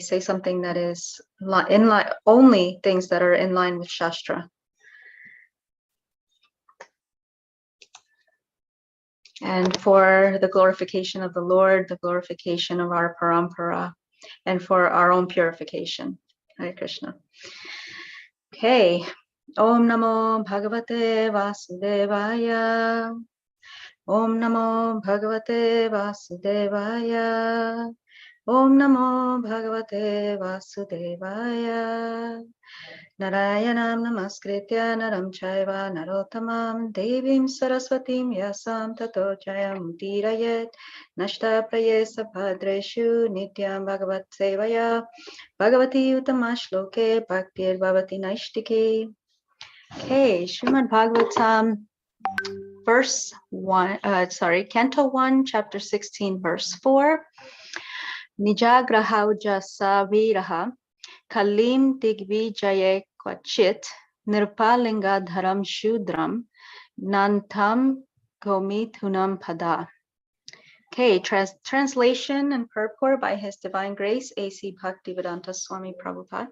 say something that is in line, only things that are in line with Shastra. And for the glorification of the Lord, the glorification of our parampara, and for our own purification. Hare Krishna. Okay. Om Namo Bhagavate Vasudevaya. Om Namo Bhagavate Vasudevaya. Om Namo Bhagavate Vasudevaya. Narayanam Namaskritya Naram Chaiva Narottamam Devim Saraswatim Yasam Tato Jayam Tirayet Nashta Prayesa Padreshu Nityam Bhagavat Sevaya Bhagavati Uttama Shloke Bhaktir Bhavati Naishtike. Okay, Srimad Bhagavatam, verse 1, Canto 1, chapter 16, verse 4. Nijagrahauja Saviraha Kalim Digvijaye Kwachit Nirpalinga Dharam Shudram Nantam Gomithunam Pada. Okay, translation and purport by His Divine Grace, A.C. Bhaktivedanta Swami Prabhupada.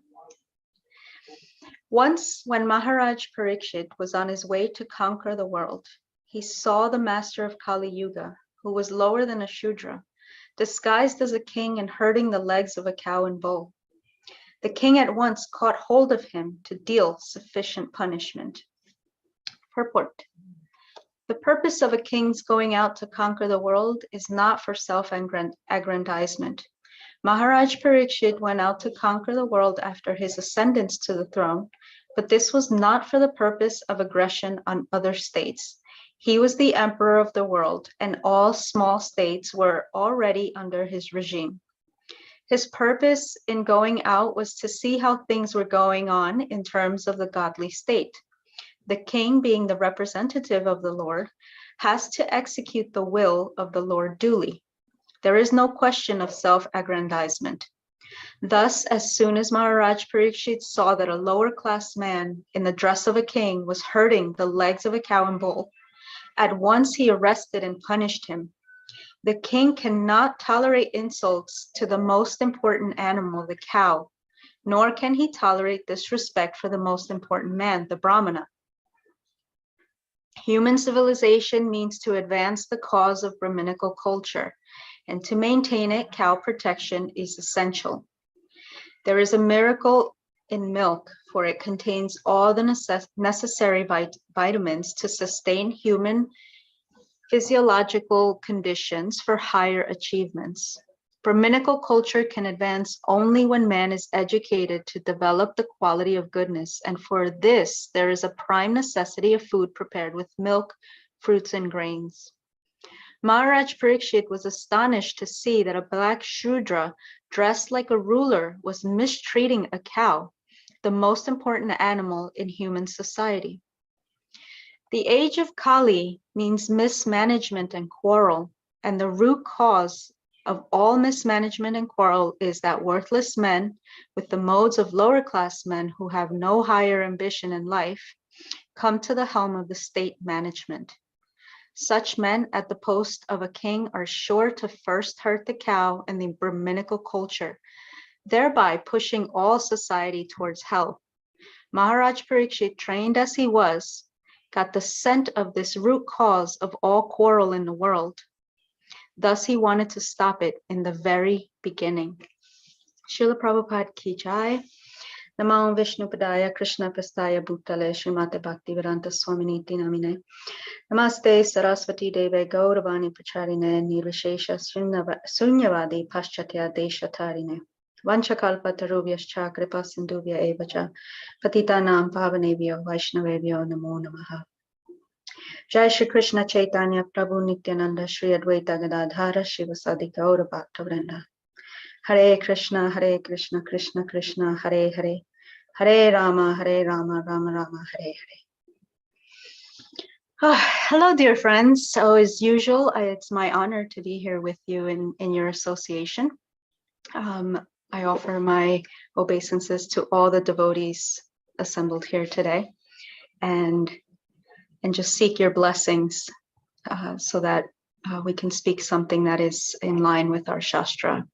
Once, when Maharaj Parikshit was on his way to conquer the world, he saw the master of Kali Yuga, who was lower than a Shudra, disguised as a king and herding the legs of a cow and bull. The king at once caught hold of him to deal sufficient punishment. Purport. The purpose of a king's going out to conquer the world is not for self-aggrandizement. Maharaj Parikshit went out to conquer the world after his ascendance to the throne, but this was not for the purpose of aggression on other states. He was the emperor of the world, and all small states were already under his regime. His purpose in going out was to see how things were going on in terms of the godly state. The king, being the representative of the Lord, has to execute the will of the Lord duly. There is no question of self-aggrandizement. Thus, as soon as Maharaj Parikshit saw that a lower class man in the dress of a king was herding the legs of a cow and bull, at once he arrested and punished him. The king cannot tolerate insults to the most important animal, the cow, nor can he tolerate disrespect for the most important man, the Brahmana. Human civilization means to advance the cause of Brahminical culture, and to maintain it, cow protection is essential. There is a miracle in milk, for it contains all the necessary vitamins to sustain human physiological conditions for higher achievements. Brahminical culture can advance only when man is educated to develop the quality of goodness, and for this, there is a prime necessity of food prepared with milk, fruits, and grains. Maharaj Parikshit was astonished to see that a black Shudra dressed like a ruler was mistreating a cow, the most important animal in human society. The age of Kali means mismanagement and quarrel, and the root cause of all mismanagement and quarrel is that worthless men with the modes of lower class men who have no higher ambition in life come to the helm of the state management. Such men at the post of a king are sure to first hurt the cow and the Brahminical culture, thereby pushing all society towards hell. Maharaj Parikshit, trained as he was, got the scent of this root cause of all quarrel in the world. Thus he wanted to stop it in the very beginning. Srila Prabhupada ki jai. Namo Vishnu Padaya Krishna Prastaya Bhutale Srimate Bhaktivedanta Swaminiti Namine. Namaste Saraswati Deve Gauravani Pracharine Nirvishesha Sunyavadi Paschatya Deshatarine. Vanchakalpa Tarubhyascha Kripa Sindhuvya Evacha Patitanam Pavanebhyo Vaishnavebhyo Namo Namaha. Jai Shri Krishna Chaitanya Prabhu Nityananda Shri Advaita Gadadhara Shivasadi Gaura Bhaktavrinda. Hare Krishna, Krishna Krishna, Hare Hare, Hare Rama, Rama Rama, Hare Hare. Hello, dear friends. So as usual, it's my honor to be here with you in your association. I offer my obeisances to all the devotees assembled here today, and just seek your blessings so that we can speak something that is in line with our Shastra.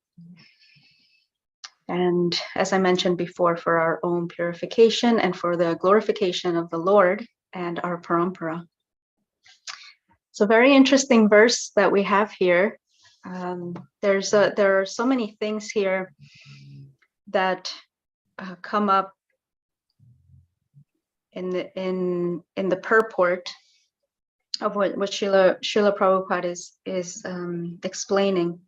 And as I mentioned before, for our own purification and for the glorification of the Lord and our parampara. It's a very interesting verse that we have here. There are so many things here that come up in the purport of what Srila Prabhupada is explaining.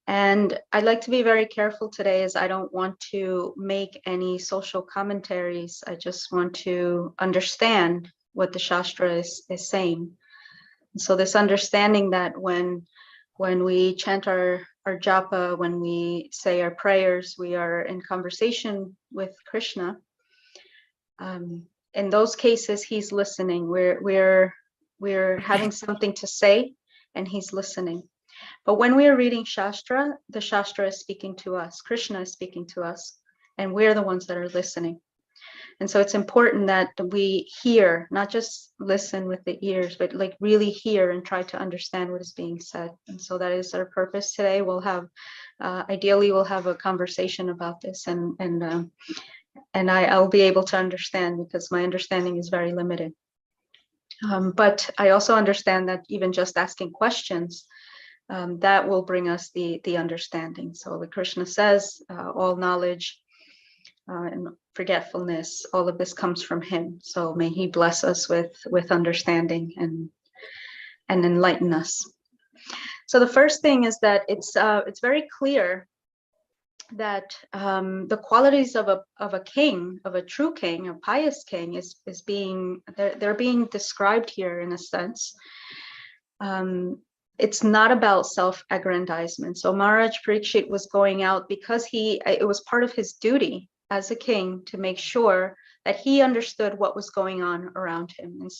And I'd like to be very careful today, as I don't want to make any social commentaries. I just want to understand what the Shastra is saying. So this understanding that when we chant our japa, when we say our prayers, we are in conversation with Krishna. In those cases, he's listening. We're having something to say, and he's listening. But when we are reading Shastra, the Shastra is speaking to us. Krishna is speaking to us, and we're the ones that are listening. And so it's important that we hear, not just listen with the ears, but like really hear and try to understand what is being said. And so that is our purpose today. We'll have, ideally, we'll have a conversation about this, and I'll be able to understand, because my understanding is very limited. But I also understand that even just asking questions, that will bring us the understanding. So like Krishna says, all knowledge and forgetfulness, all of this comes from him. So may he bless us with understanding and enlighten us. So the first thing is that it's very clear that the qualities of a king, of a true king, a pious king, they're being described here in a sense. It's not about self-aggrandizement. So Maharaj Parikshit was going out because it was part of his duty as a king to make sure that he understood what was going on around him. And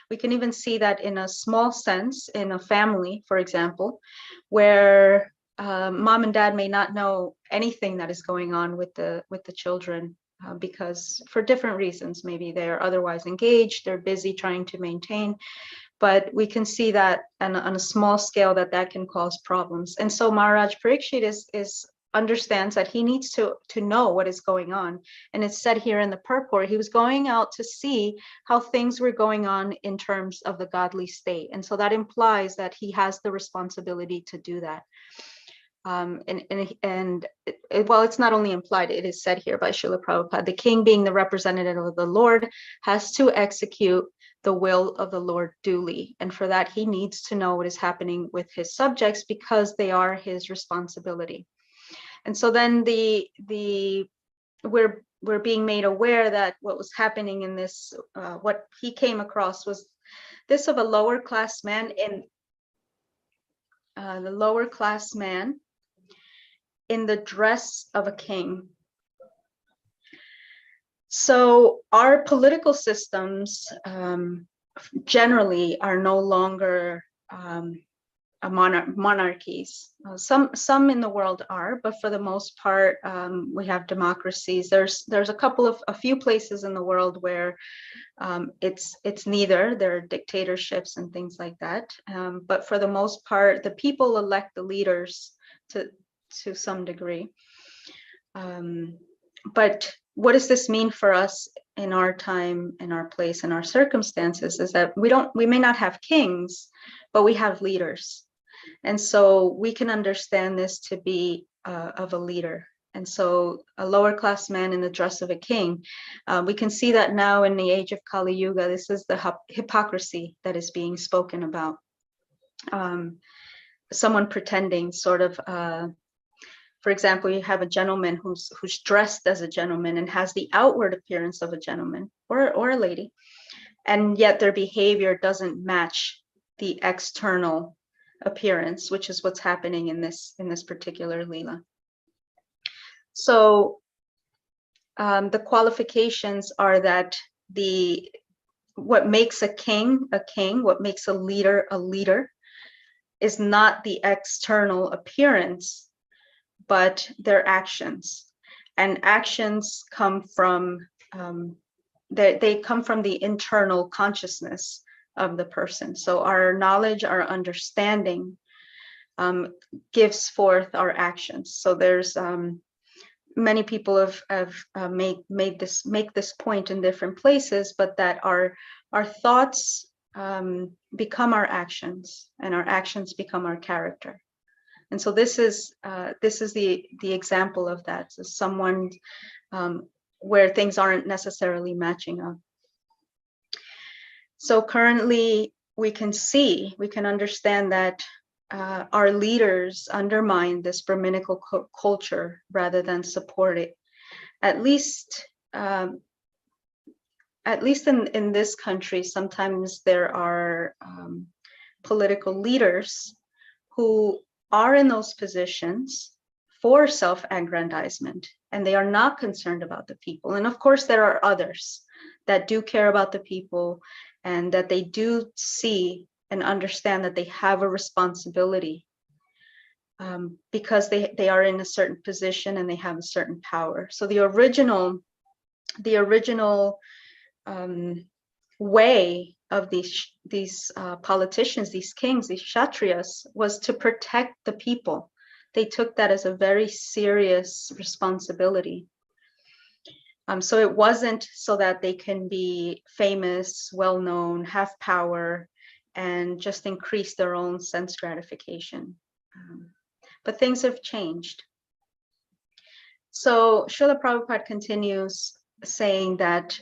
we can even see that in a small sense, in a family, for example, where mom and dad may not know anything that is going on with the children, because for different reasons, maybe they're otherwise engaged, they're busy trying to maintain. But we can see that on a small scale that can cause problems. And so Maharaj Parikshit understands that he needs to know what is going on. And it's said here in the purport, he was going out to see how things were going on in terms of the godly state. And so that implies that he has the responsibility to do that. Well, it's not only implied, it is said here by Srila Prabhupada, the king being the representative of the Lord has to execute the will of the Lord duly. And for that, he needs to know what is happening with his subjects, because they are his responsibility. And so then we're being made aware that what was happening in this, what he came across was this of a lower class man in the dress of a king. So our political systems generally are no longer monarchies. Some in the world are, but for the most part, we have democracies. There's a few places in the world where it's neither. There are dictatorships and things like that. But for the most part, the people elect the leaders to some degree. But what does this mean for us in our time, in our place, in our circumstances, is that we may not have kings, but we have leaders. And so we can understand this to be of a leader. And so a lower class man in the dress of a king, we can see that now in the age of Kali Yuga. This is the hypocrisy that is being spoken about. Someone pretending sort of, for example, you have a gentleman who's dressed as a gentleman and has the outward appearance of a gentleman or a lady, and yet their behavior doesn't match the external appearance, which is what's happening in this particular Lila. So the qualifications are that what makes a king, what makes a leader, is not the external appearance, but their actions. And actions come from, they come from the internal consciousness of the person. So our knowledge, our understanding gives forth our actions. So there's many people have make this point in different places, but that our thoughts become our actions, and our actions become our character. And so this is the example of that. So someone where things aren't necessarily matching up. So currently we can understand that our leaders undermine this Brahminical culture rather than support it. At least in this country, sometimes there are political leaders who are in those positions for self-aggrandizement, and they are not concerned about the people. And of course, there are others that do care about the people, and that they do see and understand that they have a responsibility because they are in a certain position and they have a certain power. So the original way of these politicians, these kings, these kshatriyas, was to protect the people. They took that as a very serious responsibility. So it wasn't so that they can be famous, well-known, have power, and just increase their own sense gratification. But things have changed. So Srila Prabhupada continues saying that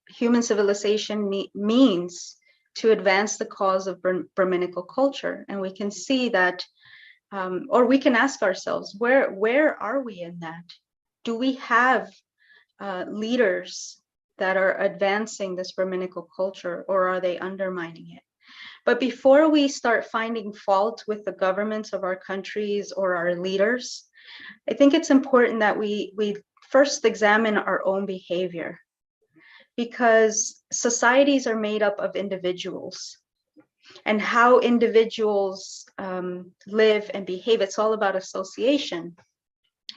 human civilization means to advance the cause of Brahminical culture. And we can see that, or we can ask ourselves, where are we in that? Do we have leaders that are advancing this Brahminical culture, or are they undermining it? But before we start finding fault with the governments of our countries or our leaders, I think it's important that we first examine our own behavior, because societies are made up of individuals, and how individuals live and behave, it's all about association.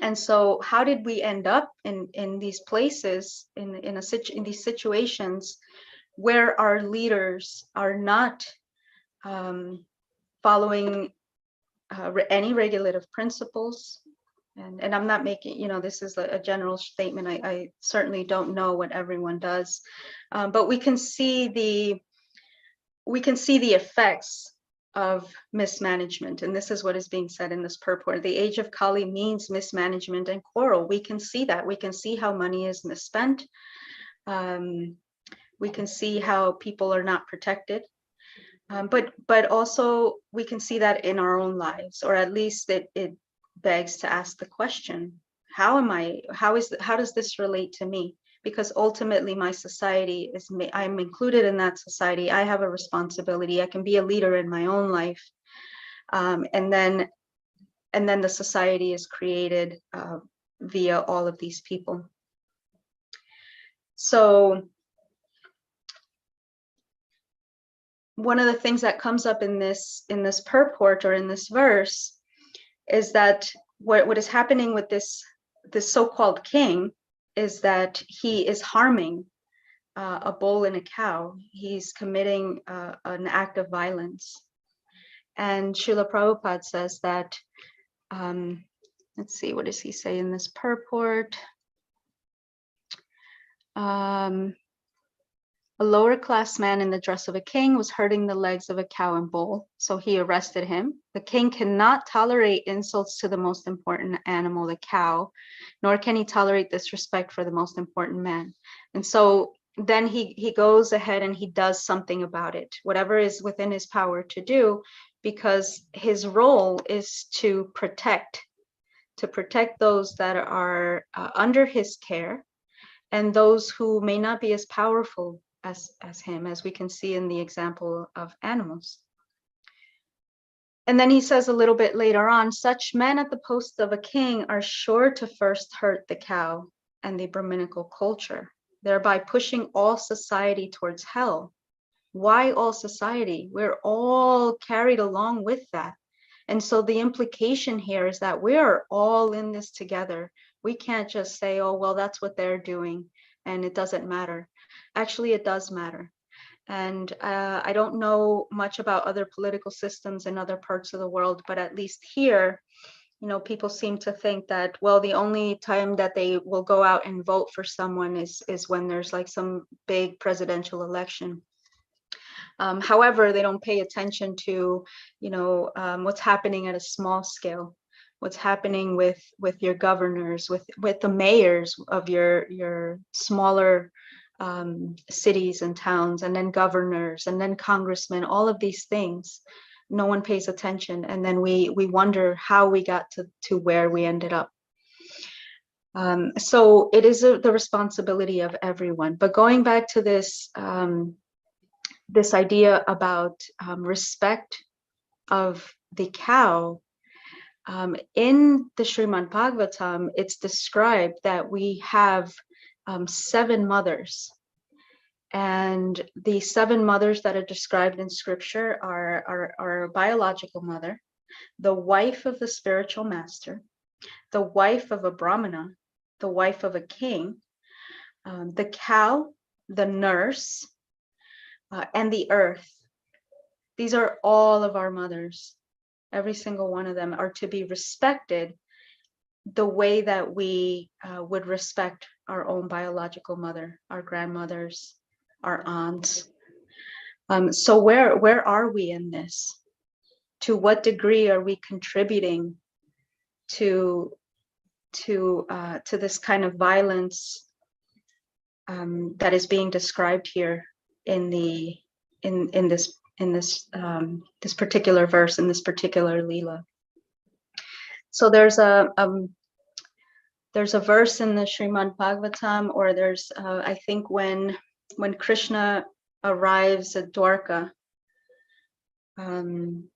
And so how did we end up in these places, in these situations where our leaders are not following any regulative principles? And I'm not making, this is a general statement. I certainly don't know what everyone does, but we can see the effects of mismanagement. And this is what is being said in this purport. The age of Kali means mismanagement and quarrel. We can see that. We can see how money is misspent. We can see how people are not protected. But also we can see that in our own lives, or at least it begs to ask the question, how does this relate to me? Because ultimately my society I'm included in that society. I have a responsibility. I can be a leader in my own life. And then the society is created via all of these people. So one of the things that comes up in this purport, or in this verse, is that what is happening with this so-called king is that he is harming a bull and a cow. He's committing an act of violence. And Srila Prabhupada says that, let's see, what does he say in this purport? A lower class man in the dress of a king was hurting the legs of a cow and bull, so he arrested him. The king cannot tolerate insults to the most important animal, the cow, nor can he tolerate disrespect for the most important man. And so then he goes ahead and he does something about it, whatever is within his power to do, because his role is to protect those that are under his care, and those who may not be as powerful as him, as we can see in the example of animals. And then he says a little bit later on, such men at the post of a king are sure to first hurt the cow and the Brahminical culture, thereby pushing all society towards hell. Why all society? We're all carried along with that. And so the implication here is that we are all in this together. We can't just say, oh, well, that's what they're doing and it doesn't matter. Actually, it does matter. And I don't know much about other political systems in other parts of the world, but at least here, You know, people seem to think that, well, the only time that they will go out and vote for someone is when there's like some big presidential election. However, they don't pay attention to, you know, what's happening at a small scale, what's happening with your governors, with the mayors of your smaller cities and towns, and then governors, and then congressmen, all of these things. No one pays attention, and then we wonder how we got to where we ended up. So it is the responsibility of everyone. But going back to this this idea about respect of the cow, in the Srimad Bhagavatam, it's described that we have 7 mothers. And the 7 mothers that are described in scripture are our biological mother, the wife of the spiritual master, the wife of a brahmana, the wife of a king, the cow, the nurse, and the earth. These are all of our mothers. Every single one of them are to be respected the way that we would respect our own biological mother, our grandmothers, our aunts. So where are we in this? To what degree are we contributing to this kind of violence that is being described here in this particular verse, in this particular Lila? So there's a verse in the Srimad Bhagavatam, or there's I think when Krishna arrives at Dwarka,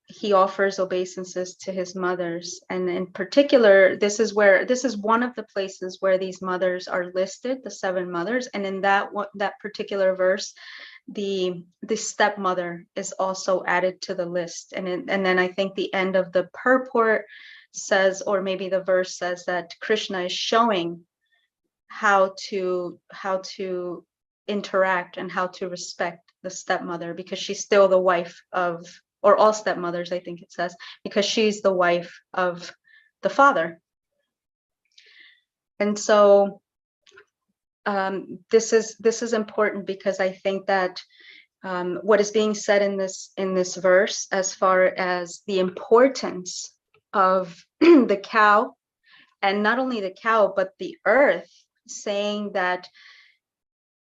he offers obeisances to his mothers, and in particular, this is one of the places where these mothers are listed, the 7 mothers, and in that particular verse, the stepmother is also added to the list, and then I think the end of the purport says, or maybe the verse says, that Krishna is showing how to interact and how to respect the stepmother, because she's still the wife of, or all stepmothers, I think it says, because she's the wife of the father. And so this is important, because I think that what is being said in this verse, as far as the importance of the cow, and not only the cow, but the earth, saying that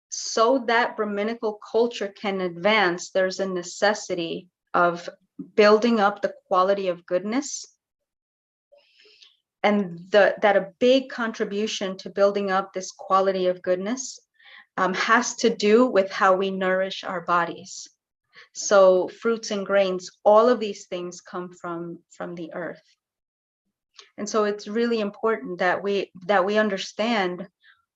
so that Brahminical culture can advance, there's a necessity of building up the quality of goodness, and that a big contribution to building up this quality of goodness has to do with how we nourish our bodies. So fruits and grains, all of these things come from the earth. And so it's really important that we understand,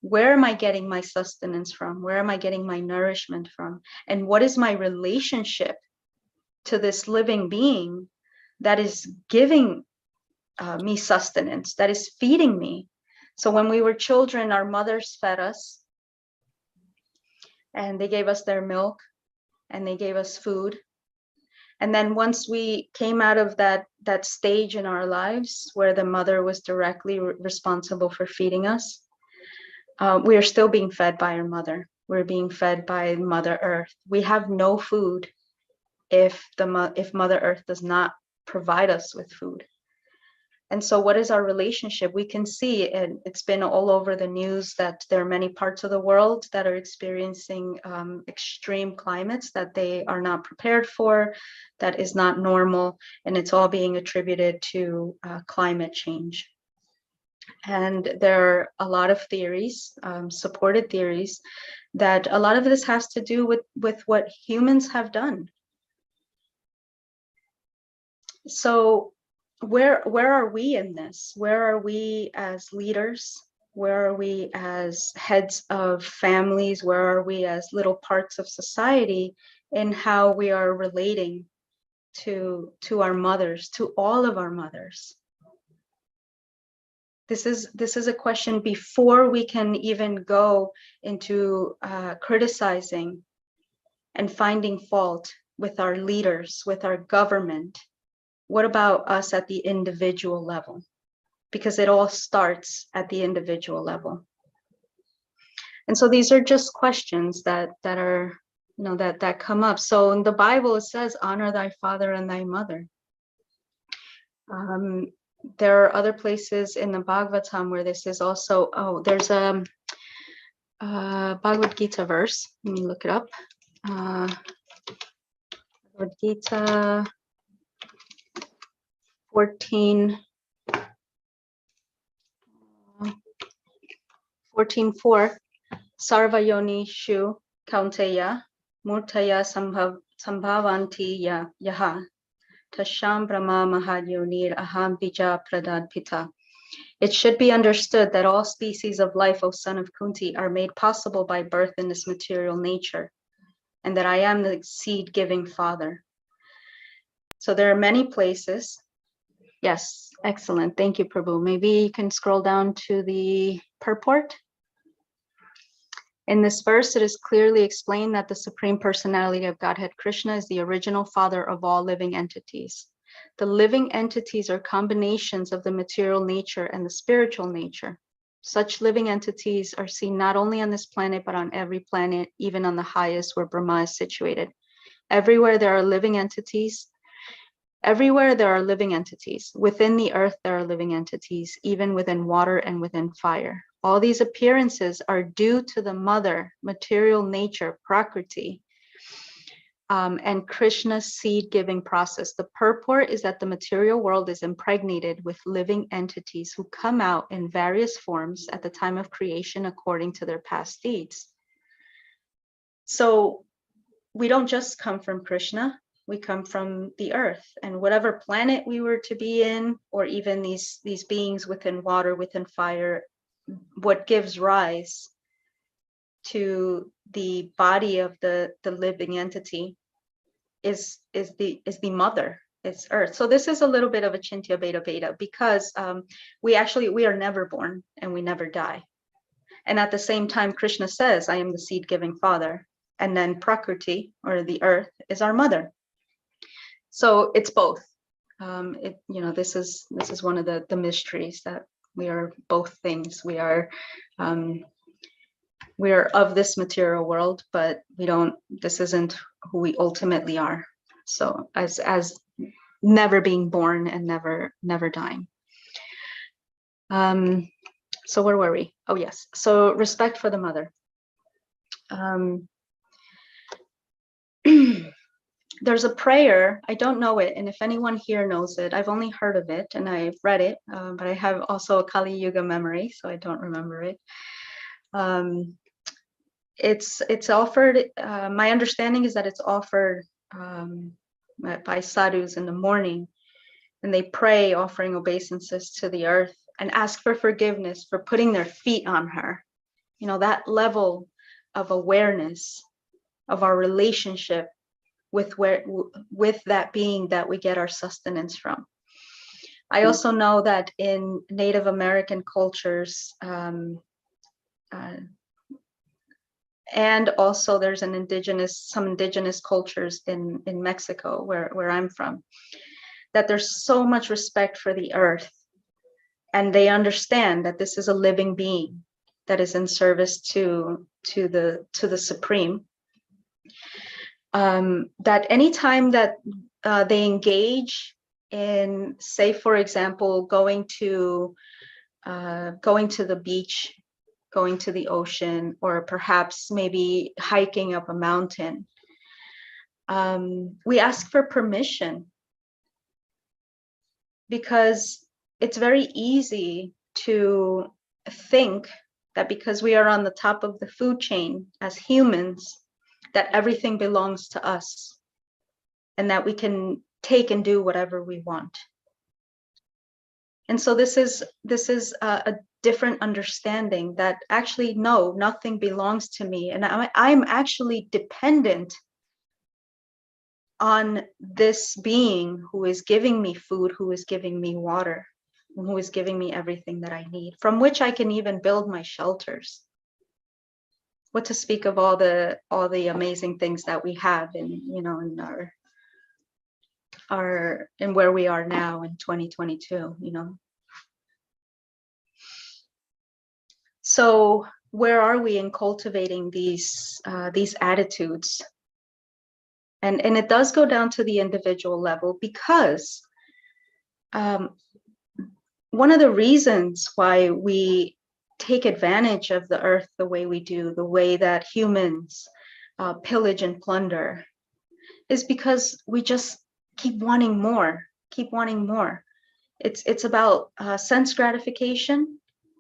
where am I getting my sustenance from? Where am I getting my nourishment from? And what is my relationship to this living being that is giving me sustenance, that is feeding me? So when we were children, our mothers fed us, and they gave us their milk, and they gave us food. And then once we came out of that stage in our lives where the mother was directly responsible for feeding us, we are still being fed by our mother. We're being fed by Mother Earth. We have no food if Mother Earth does not provide us with food. And so what is our relationship? We can see, and it's been all over the news, that there are many parts of the world that are experiencing extreme climates that they are not prepared for, that is not normal, and it's all being attributed to climate change. And there are a lot of theories, supported theories, that a lot of this has to do with what humans have done. So where are we in this? Where are we as leaders? Where are we as heads of families? Where are we as little parts of society in how we are relating to our mothers, to all of our mothers? This is a question before we can even go into criticizing and finding fault with our leaders, with our government. What about us at the individual level? because it all starts at the individual level. And so these are just questions that are, you know, that come up. So in the Bible, it says, honor thy father and thy mother. There are other places in the Bhagavatam where this is also, oh, there's a Bhagavad Gita verse. Let me look it up. Bhagavad Gita 14:4. Sarvayoni shu kaunteya murtaya sambhavanti yaha tasham brahma mahayonir aham bija pradad pita. It should be understood that all species of life, O son of Kunti, are made possible by birth in this material nature, and that I am the seed-giving father. So there are many places. Yes, excellent. Thank you, Prabhu. Maybe you can scroll down to the purport. In this verse, it is clearly explained that the Supreme Personality of Godhead Krishna is the original father of all living entities. The living entities are combinations of the material nature and the spiritual nature. Such living entities are seen not only on this planet, but on every planet, even on the highest where Brahma is situated. Everywhere there are living entities. Everywhere there are living entities. Within the earth, there are living entities, even within water and within fire. All these appearances are due to the mother, material nature, Prakriti, and Krishna's seed-giving process. The purport is that the material world is impregnated with living entities who come out in various forms at the time of creation according to their past deeds. So we don't just come from Krishna, we come from the earth, and whatever planet we were to be in, or even these beings within water, within fire, what gives rise to the body of the living entity is the mother, it's earth. So this is a little bit of a Chintya Beta Beta, because we are never born and we never die. And at the same time, Krishna says, I am the seed-giving father. And then Prakriti, or the earth, is our mother. So it's both. This is one of the mysteries, that we are both things. We are of this material world, but this isn't who we ultimately are. So as never being born and never dying. So where were we? Oh yes. So respect for the mother. There's a prayer, I don't know it, and if anyone here knows it, I've only heard of it and I've read it, but I have also a Kali Yuga memory, so I don't remember it. It's offered, my understanding is that it's offered by sadhus in the morning, and they pray offering obeisances to the earth and ask for forgiveness for putting their feet on her. You know, that level of awareness of our relationship with that being that we get our sustenance from. I also know that in Native American cultures, and also there's some indigenous cultures in Mexico, where I'm from, that there's so much respect for the earth, and they understand that this is a living being that is in service to the Supreme. That anytime that they engage in, say, for example, going to the beach, going to the ocean, or perhaps maybe hiking up a mountain, we ask for permission, because it's very easy to think that because we are on the top of the food chain as humans, that everything belongs to us and that we can take and do whatever we want. And so this is a different understanding, that actually, no, nothing belongs to me, and I'm actually dependent on this being who is giving me food, who is giving me water, who is giving me everything that I need, from which I can even build my shelters. What to speak of all the amazing things that we have in where we are now in 2022, So where are we in cultivating these attitudes? And it does go down to the individual level, because one of the reasons why we take advantage of the earth the way we do, the way that humans pillage and plunder, is because we just keep wanting more, keep wanting more. It's about sense gratification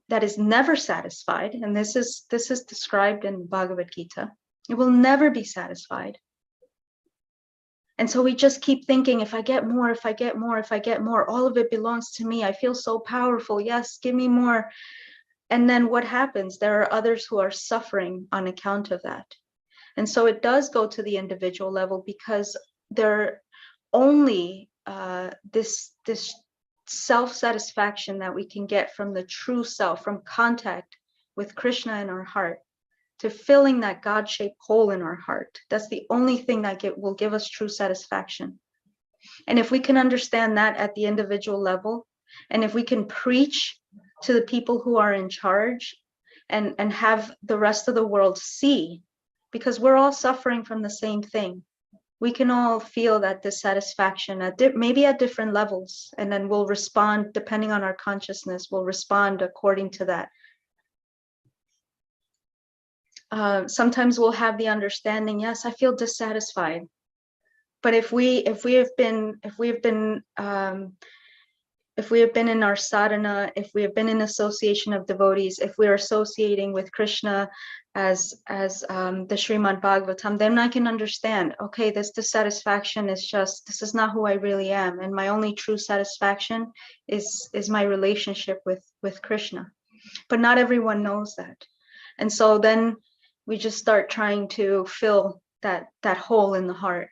that is never satisfied, and this is described in Bhagavad Gita. It will never be satisfied. And so we just keep thinking, if I get more, if I get more, if I get more, all of it belongs to me. I feel so powerful. Yes, give me more. And then what happens? There are others who are suffering on account of that. And so it does go to the individual level, because they're only this self-satisfaction that we can get from the true self, from contact with Krishna in our heart, to filling that God-shaped hole in our heart. That's the only thing that will give us true satisfaction. And if we can understand that at the individual level, and if we can preach to the people who are in charge, and have the rest of the world see, because we're all suffering from the same thing. We can all feel that dissatisfaction maybe at different levels, and then we'll respond depending on our consciousness. We'll respond according to that. Sometimes we'll have the understanding, yes, I feel dissatisfied. But if we have been in our sadhana, if we have been in association of devotees, if we are associating with Krishna as the SRIMAD BHAGAVATAM, then I can understand, okay, this dissatisfaction is just, this is not who I really am, and my only true satisfaction is my relationship with Krishna. But not everyone knows that. And so then we just start trying to fill that hole in the heart.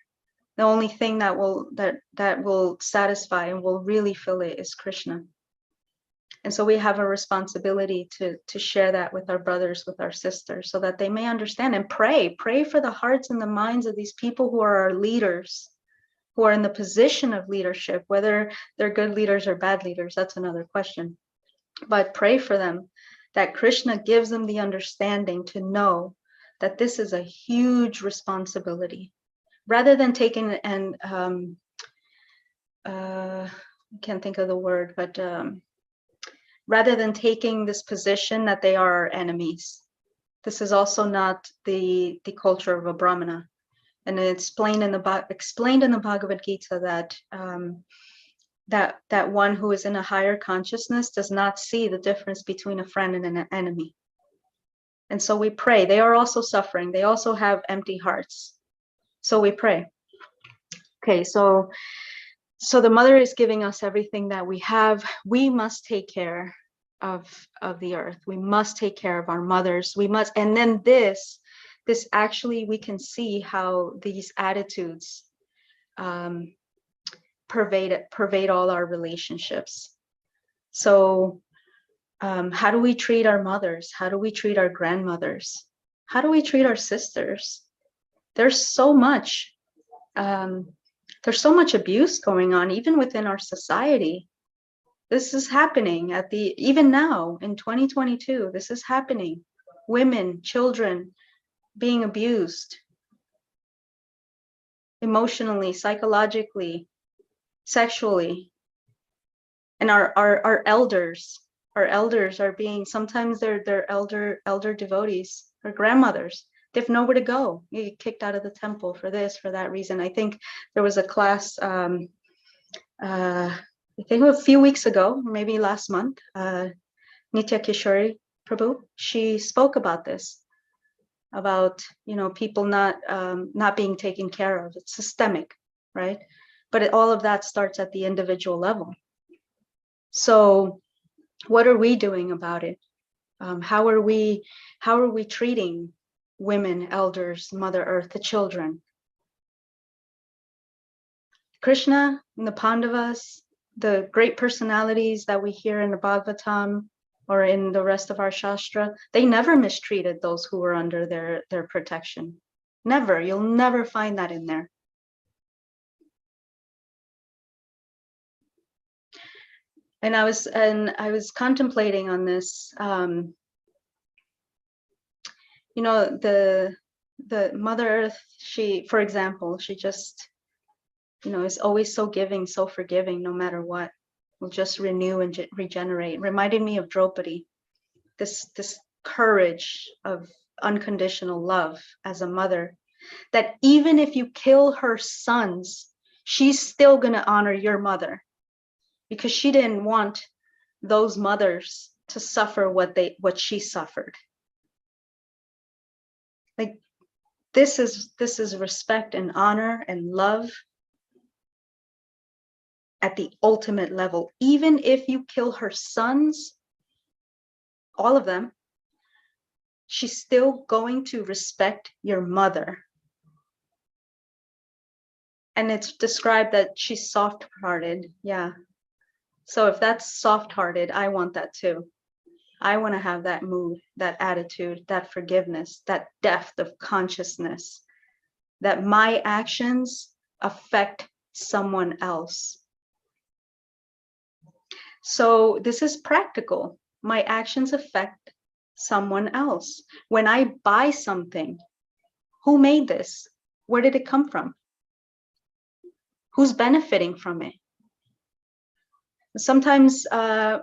The only thing that will satisfy and will really fill it is Krishna. And so we have a responsibility to share that with our brothers, with our sisters, so that they may understand, and pray for the hearts and the minds of these people who are our leaders, who are in the position of leadership. Whether they're good leaders or bad leaders, that's another question. But pray for them, that Krishna gives them the understanding to know that this is a huge responsibility, rather than taking and I can't think of the word, but rather than taking this position that they are our enemies. This is also not the culture of a Brahmana. And it's explained in the Bhagavad Gita that that one who is in a higher consciousness does not see the difference between a friend and an enemy. And so we pray. They are also suffering. They also have empty hearts. So we pray. Okay, so the mother is giving us everything that we have. We must take care of the earth. We must take care of our mothers. We must, and then this actually, we can see how these attitudes pervade all our relationships. So how do we treat our mothers? How do we treat our grandmothers? How do we treat our sisters? There's so much abuse going on, even within our society. This is happening even now in 2022. This is happening. Women, children being abused emotionally, psychologically, sexually. And our elders are being, sometimes they're elder devotees or grandmothers. They have nowhere to go. You get kicked out of the temple for this, for that reason. I think there was a class, I think a few weeks ago, or maybe last month, Nitya Kishori Prabhu, she spoke about this, about, people not being taken care of. It's systemic, right? But all of that starts at the individual level. So what are we doing about it? How are we treating women, elders, Mother Earth, the children? Krishna and the Pandavas, the great personalities that we hear in the Bhagavatam or in the rest of our Shastra, they never mistreated those who were under their protection. Never. You'll never find that in there. And I was contemplating on this you know, the Mother Earth, she, for example, she just, you know, is always so giving, so forgiving, no matter what. Will just renew and regenerate. Reminded me of Draupadi, this courage of unconditional love as a mother, that even if you kill her sons, she's still gonna honor your mother, because she didn't want those mothers to suffer what she suffered. Like, this is respect and honor and love at the ultimate level. Even if you kill her sons, all of them, she's still going to respect your mother. And it's described that she's soft-hearted. Yeah. So if that's soft-hearted, I want that too. I want to have that mood, that attitude, that forgiveness, that depth of consciousness, that my actions affect someone else. So this is practical. My actions affect someone else. When I buy something, who made this? Where did it come from? Who's benefiting from it? Sometimes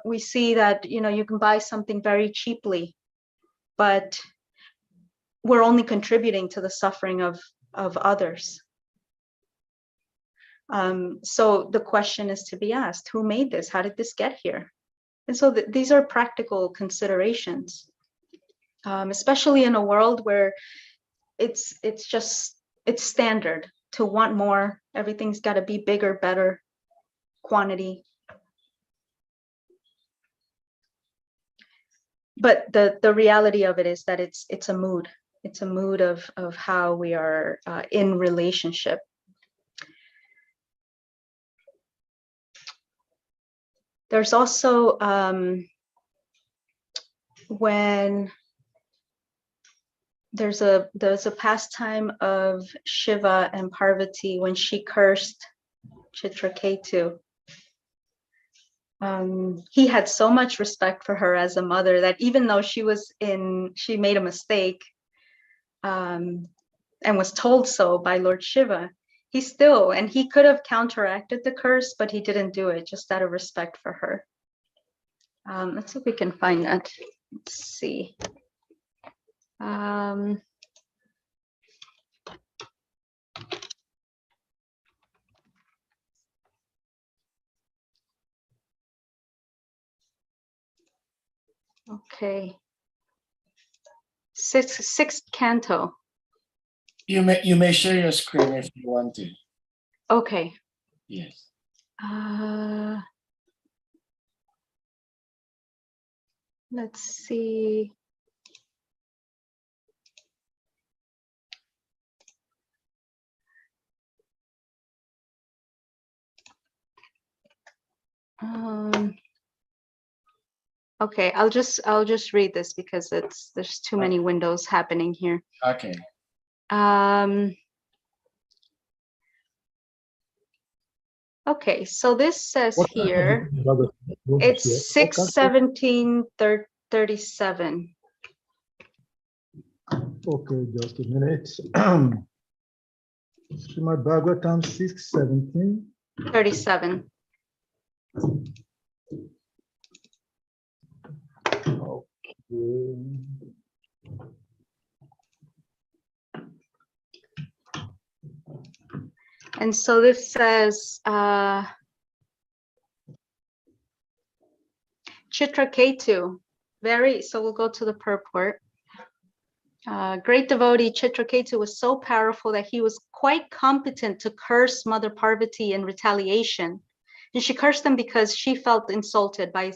we see that, you know, you can buy something very cheaply, but we're only contributing to the suffering of others. So the question is to be asked, who made this? How did this get here? And so these are practical considerations, especially in a world where it's standard to want more. Everything's got to be bigger, better, quantity. But the reality of it is that it's a mood. It's a mood of how we are in relationship. There's also when there's a pastime of Shiva and Parvati when she cursed Chitraketu. He had so much respect for her as a mother that even though she made a mistake and was told so by Lord Shiva, he could have counteracted the curse, but he didn't do it, just out of respect for her. Let's see if we can find that. Let's see. Okay. Sixth canto. You may share your screen if you want to. Okay. Yes. Let's see. Okay, I'll just read this because there's too many windows happening here. Okay. Okay, so this says here, it's 6/17/37. Okay, just a minute. Srimad Bhagavatam 6/17/37. Okay. And so this says, Chitraketu, so we'll go to the purport. Great devotee Chitraketu was so powerful that he was quite competent to curse Mother Parvati in retaliation. And she cursed him because she felt insulted by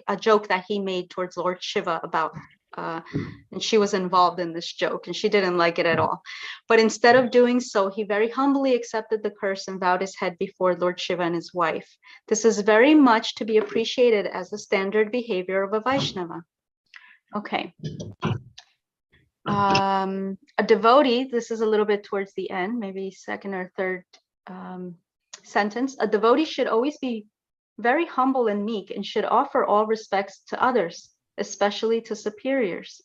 a joke that he made towards Lord Shiva about, and she was involved in this joke and she didn't like it at all. But instead of doing so, he very humbly accepted the curse and bowed his head before Lord Shiva and his wife. This is very much to be appreciated as the standard behavior of a Vaishnava. Okay. A devotee, this is a little bit towards the end, maybe second or third sentence. A devotee should always be very humble and meek and should offer all respects to others, especially to superiors.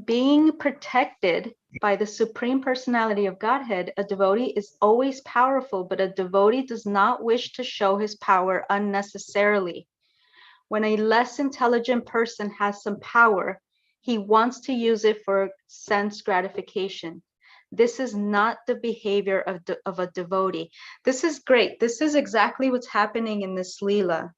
Being protected by the Supreme Personality of Godhead, a devotee is always powerful, but a devotee does not wish to show his power unnecessarily. When a less intelligent person has some power, he wants to use it for sense gratification. This is not the behavior of a devotee. This is great. This is exactly what's happening in this Lila.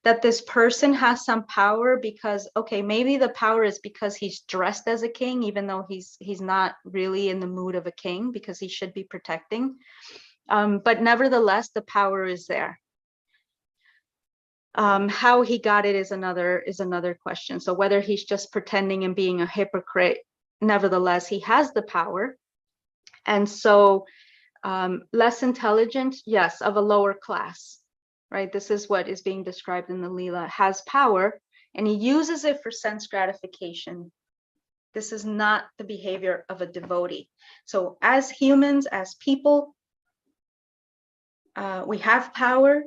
That this person has some power because, okay, maybe the power is because he's dressed as a king, even though he's not really in the mood of a king, because he should be protecting. But nevertheless, the power is there. How he got it is another question. So whether he's just pretending and being a hypocrite, nevertheless, he has the power. And so less intelligent, yes, of a lower class. Right, this is what is being described in the Lila, has power, and he uses it for sense gratification. This is not the behavior of a devotee. So as humans, as people, we have power.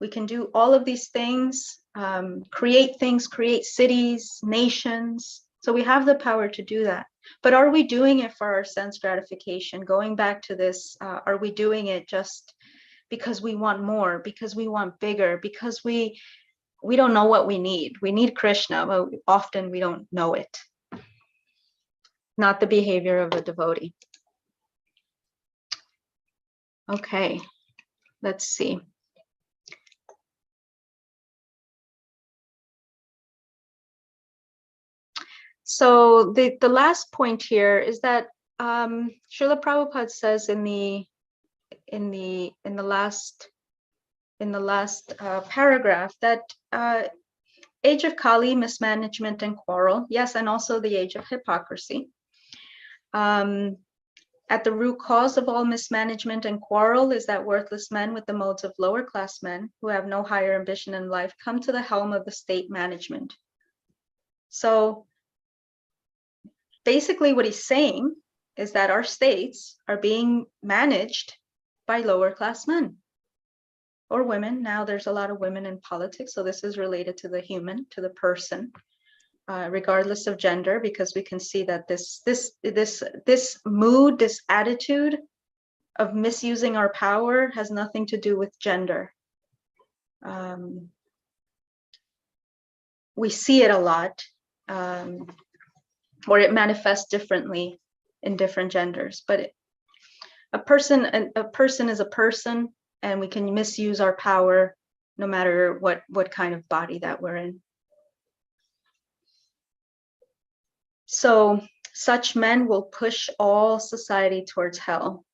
We can do all of these things, create things, create cities, nations. So we have the power to do that. But are we doing it for our sense gratification? Going back to this, are we doing it just because we want more, because we want bigger, because we don't know what we need. We need Krishna, but often we don't know it. Not the behavior of a devotee. Okay, let's see. So the last point here is that Srila Prabhupada says in the last paragraph that age of Kali, mismanagement and quarrel, yes, and also the age of hypocrisy. At the root cause of all mismanagement and quarrel is that worthless men with the modes of lower class men who have no higher ambition in life come to the helm of the state management. So basically what he's saying is that our states are being managed by lower class men or women. Now there's a lot of women in politics, so this is related to the human, to the person, regardless of gender, because we can see that this mood, this attitude of misusing our power has nothing to do with gender. We see it a lot, or it manifests differently in different genders, but a person is a person, and we can misuse our power no matter what kind of body that we're in. So such men will push all society towards hell.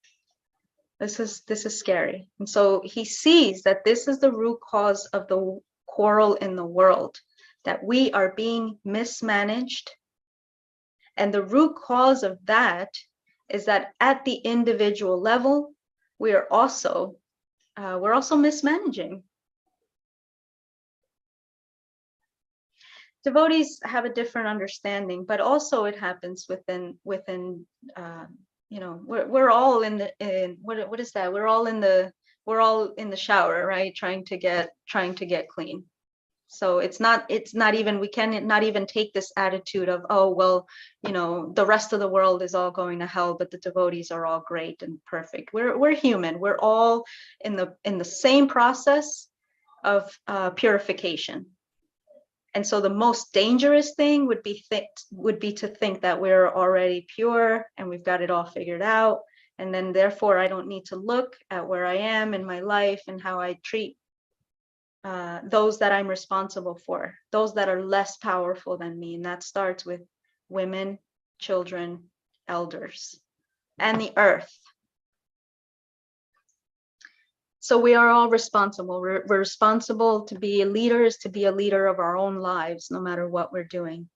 This is scary. And so he sees that this is the root cause of the quarrel in the world, that we are being mismanaged. And the root cause of that is that at the individual level, we're also mismanaging. Devotees have a different understanding, but also it happens within you know, we're all in what is that? We're all in the shower, right? Trying to get clean. So it's not even, we can not even take this attitude of, oh, well, you know, the rest of the world is all going to hell, but the devotees are all great and perfect. We're human. We're all in the same process of purification. And so the most dangerous thing would be to think that we're already pure and we've got it all figured out. And then therefore I don't need to look at where I am in my life and how I treat those that I'm responsible for, those that are less powerful than me. And that starts with women, children, elders, and the earth. So we are all responsible. We're responsible to be leaders, to be a leader of our own lives, no matter what we're doing.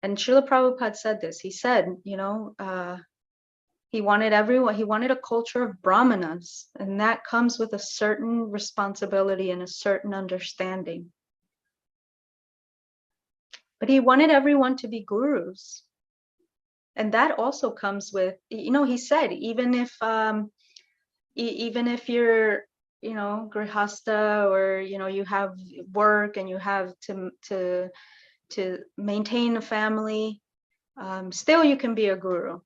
And Srila Prabhupada said this. He said, you know, he wanted a culture of brahmanas, and that comes with a certain responsibility and a certain understanding. But he wanted everyone to be gurus. And that also comes with, you know, he said, even if you're, you know, grihasta, or, you know, you have work and you have to to maintain a family, still you can be a guru.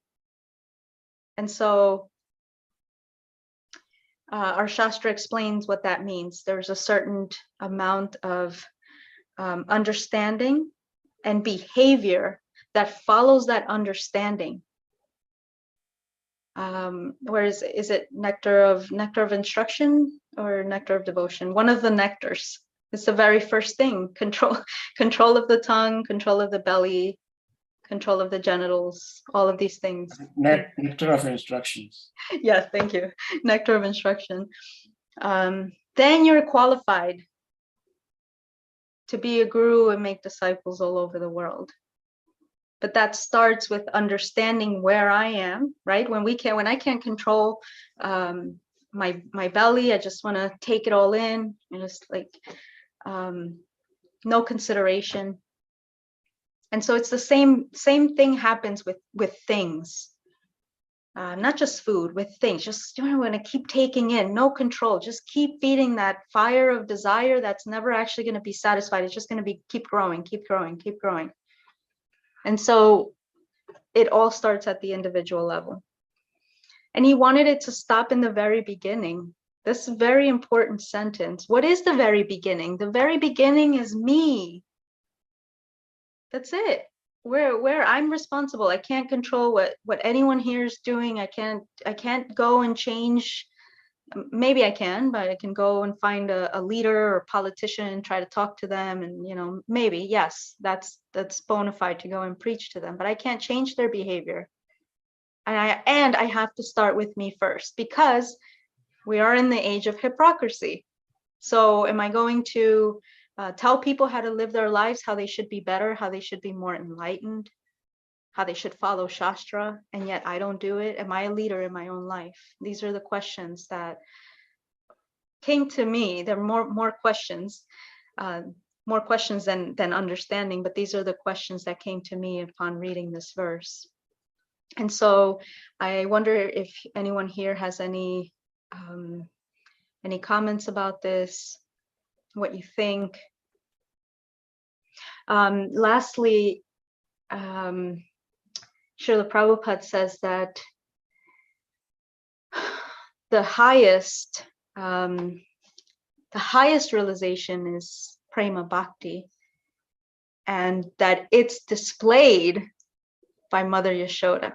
And so our Shastra explains what that means. There's a certain amount of understanding and behavior that follows that understanding. Whereas, is it nectar of instruction or nectar of devotion? One of the nectars. It's the very first thing. Control of the tongue, control of the belly, control of the genitals, all of these things. Nectar of instructions. Yes, thank you. Nectar of instruction. Then you're qualified to be a guru and make disciples all over the world. But that starts with understanding where I am, right? When I can't control my belly, I just want to take it all in, and just like no consideration. And so it's the same thing happens with things, not just food, with things. Just you want to keep taking in, no control. Just keep feeding that fire of desire that's never actually going to be satisfied. It's just going to be keep growing, keep growing, keep growing. And so it all starts at the individual level. And he wanted it to stop in the very beginning. This very important sentence. What is the very beginning? The very beginning is me. That's it. Where I'm responsible. I can't control what anyone here is doing. I can't go and change. Maybe I can, but I can go and find a leader or politician and try to talk to them, and maybe, yes, that's bona fide to go and preach to them, but I can't change their behavior. And I have to start with me first, because we are in the age of hypocrisy. So am I going to tell people how to live their lives, how they should be better, how they should be more enlightened, how they should follow Shastra, and yet I don't do it? Am I a leader in my own life? These are the questions that came to me. There are more questions than understanding, but these are the questions that came to me upon reading this verse. And so I wonder if anyone here has any comments about this, what you think. Lastly, Srila Prabhupada says that the highest realization is prema bhakti, and that it's displayed by Mother Yashoda.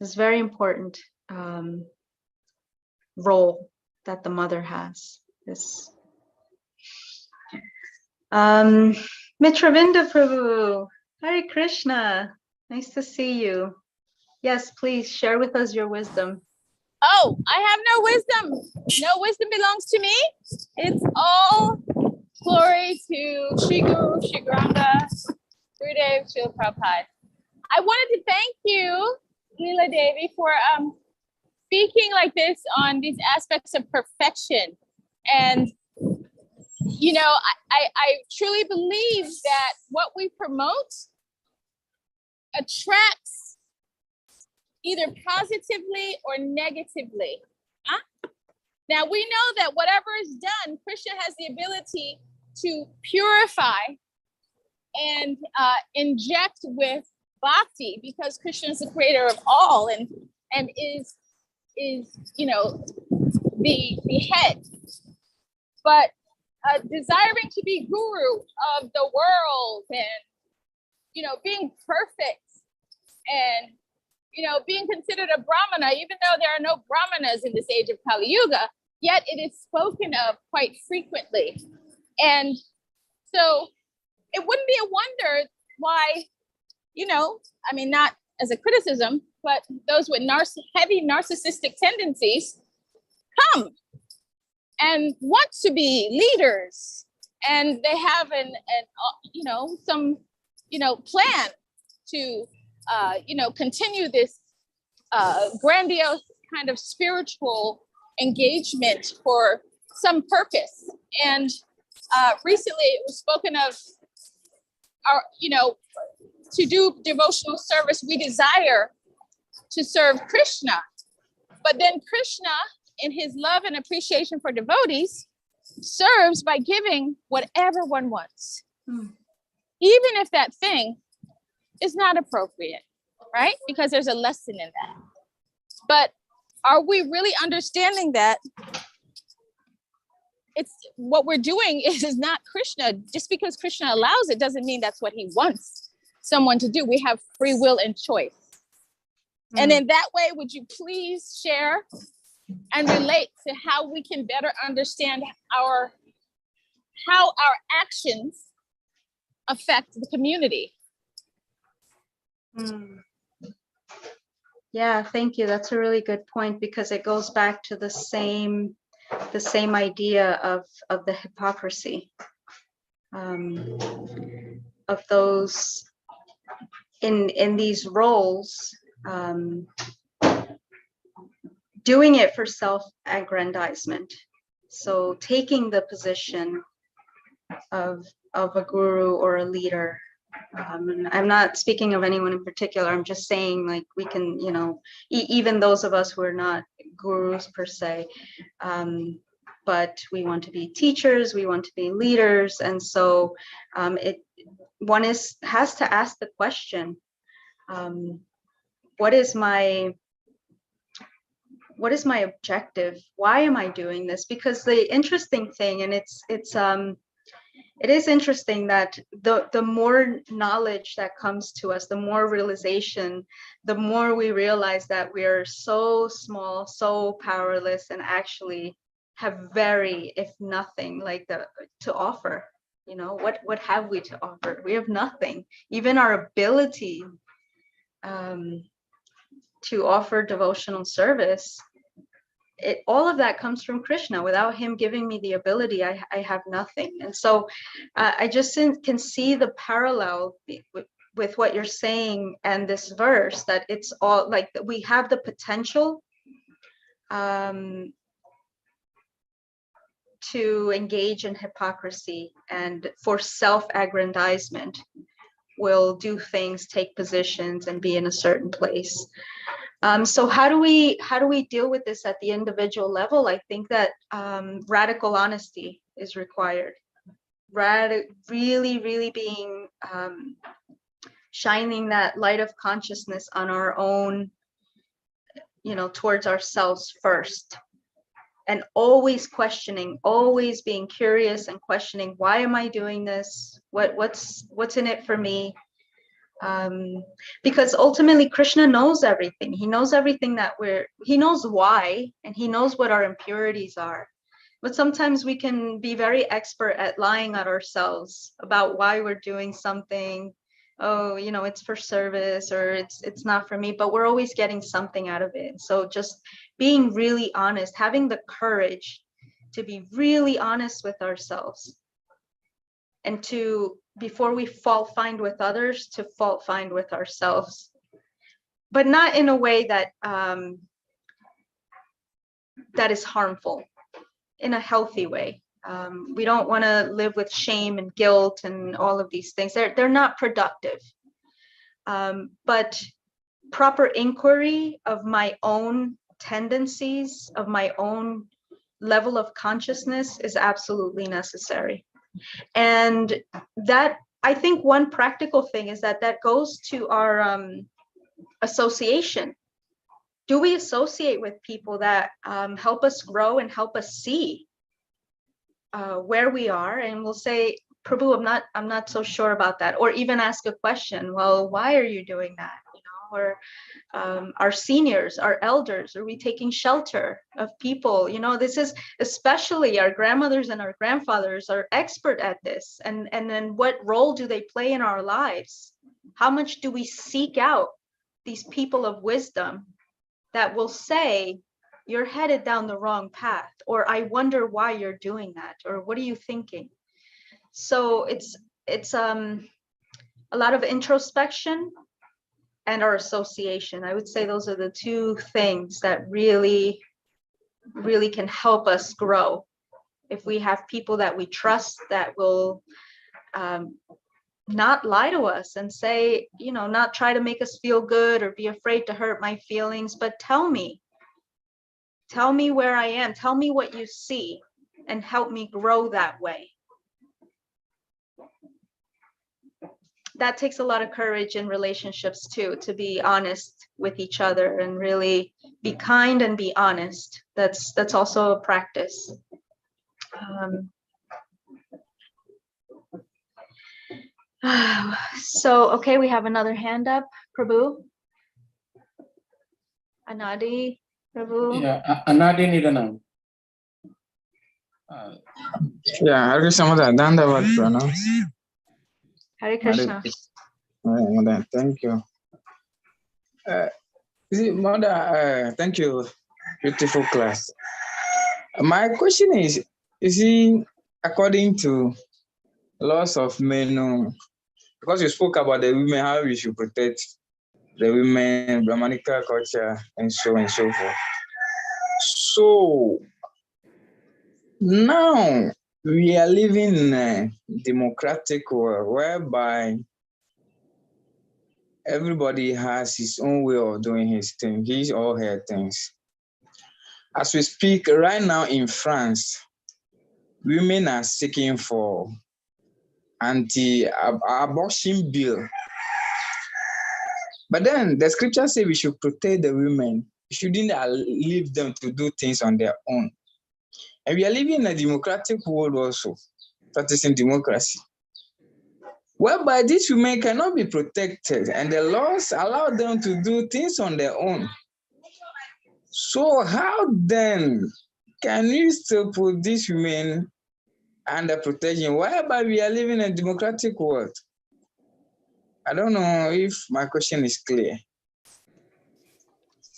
It's very important role that the mother has. This Mitravinda Prabhu, Hare Krishna, nice to see you. Yes, please share with us your wisdom. Oh, I have no wisdom. No wisdom belongs to me. It's all glory to Shri Guru, Shri Granga, Gurudev, Srila Prabhupada. I wanted to thank you, Lila Devi, for speaking like this on these aspects of perfection. And, I truly believe that what we promote attracts either positively or negatively. Now, we know that whatever is done, Krishna has the ability to purify and inject with bhakti, because Krishna is the creator of all and is the head. But desiring to be guru of the world and being perfect and being considered a brahmana, even though there are no brahmanas in this age of Kali Yuga, yet it is spoken of quite frequently. And so it wouldn't be a wonder why, not as a criticism, but those with heavy narcissistic tendencies come and want to be leaders, and they have some plan to continue this grandiose kind of spiritual engagement for some purpose. And recently it was spoken of to do devotional service, we desire to serve Krishna. But then Krishna, in his love and appreciation for devotees, serves by giving whatever one wants. even if that thing is not appropriate, right? Because there's a lesson in that. But are we really understanding that it's what we're doing is not Krishna? Just because Krishna allows it doesn't mean that's what he wants someone to do. We have free will and choice. And in that way, would you please share and relate to how we can better understand how our actions affect the community? Yeah, thank you. That's a really good point, because it goes back to the same idea of the hypocrisy of those in these roles, doing it for self-aggrandizement. So taking the position of a guru or a leader. And I'm not speaking of anyone in particular. I'm just saying, like, we can, you know, even those of us who are not gurus per se, but we want to be teachers, we want to be leaders. And so one has to ask the question, what is my objective? Why am I doing this? Because the interesting thing, and it is interesting that the more knowledge that comes to us, the more realization, the more we realize that we are so small, so powerless, and actually have very, if nothing, like to offer. You know, what have we to offer? We have nothing. Even our ability to offer devotional service, all of that comes from Krishna. Without him giving me the ability, I have nothing. And so I just can see the parallel with what you're saying and this verse, that it's all like we have the potential to engage in hypocrisy, and for self-aggrandizement, will do things, take positions, and be in a certain place. So how do we deal with this at the individual level? I think that radical honesty is required. Really being shining that light of consciousness on our own, you know, towards ourselves first, and always questioning, always being curious and questioning, why am I doing this? What's in it for me? Because ultimately Krishna knows everything. He knows everything he knows why, and he knows what our impurities are. But sometimes we can be very expert at lying at ourselves about why we're doing something. Oh, you know, it's for service, or it's not for me, but we're always getting something out of it. So just being really honest, having the courage to be really honest with ourselves, and to, before we fault find with others, to fault find with ourselves, but not in a way that that is harmful, in a healthy way. We don't want to live with shame and guilt and all of these things. They're not productive. But proper inquiry of my own tendencies, of my own level of consciousness, is absolutely necessary. And that, I think one practical thing is that goes to our association. Do we associate with people that help us grow and help us see where we are? And we'll say, Prabhu, I'm not so sure about that. Or even ask a question, well, why are you doing that? You know, or our seniors, our elders, are we taking shelter of people? You know, this is especially our grandmothers and our grandfathers are expert at this. And then what role do they play in our lives? How much do we seek out these people of wisdom that will say, you're headed down the wrong path, or I wonder why you're doing that, or what are you thinking? So it's a lot of introspection and our association. I would say those are the two things that really can help us grow. If we have people that we trust, that will not lie to us and say, you know, not try to make us feel good or be afraid to hurt my feelings, but tell me where I am, tell me what you see, and help me grow that way. that takes a lot of courage in relationships too, to be honest with each other and really be kind and be honest. That's also a practice. So, okay, we have another hand up. Prabhu? Anadi? Prabhu? Yeah, Anadi Nidanam. Yeah, Hare Krishna Mother, Dandavad pronounce. Hare Krishna. Mother, thank you. Mother, thank you. Beautiful class. My question is it according to laws of men, because you spoke about the women, how we should protect the women, Brahmanical culture, and so on and so forth. So now we are living in a democratic world whereby everybody has his own way of doing his thing, his or her things. As we speak right now in France, women are seeking for anti-abortion bill. But then the scripture says we should protect the women. We shouldn't leave them to do things on their own. And we are living in a democratic world also, practicing democracy, whereby these women cannot be protected and the laws allow them to do things on their own. So how then can we still put these women under protection whereby we are living in a democratic world? I don't know if my question is clear.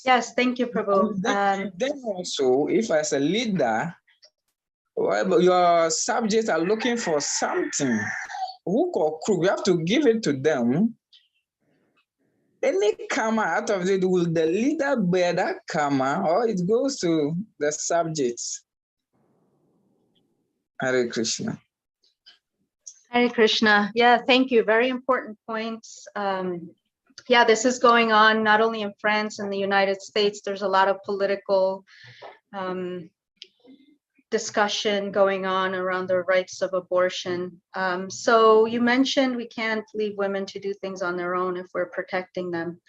Yes, thank you, Prabhu. Then also, if as a leader, your subjects are looking for something, hook or crook, you have to give it to them. Any karma out of it, will the leader bear that karma, or it goes to the subjects? Hare Krishna. Hare Krishna. Yeah, thank you. Very important points. Yeah, this is going on not only in France and the United States. There's a lot of political discussion going on around the rights of abortion. So you mentioned we can't leave women to do things on their own if we're protecting them.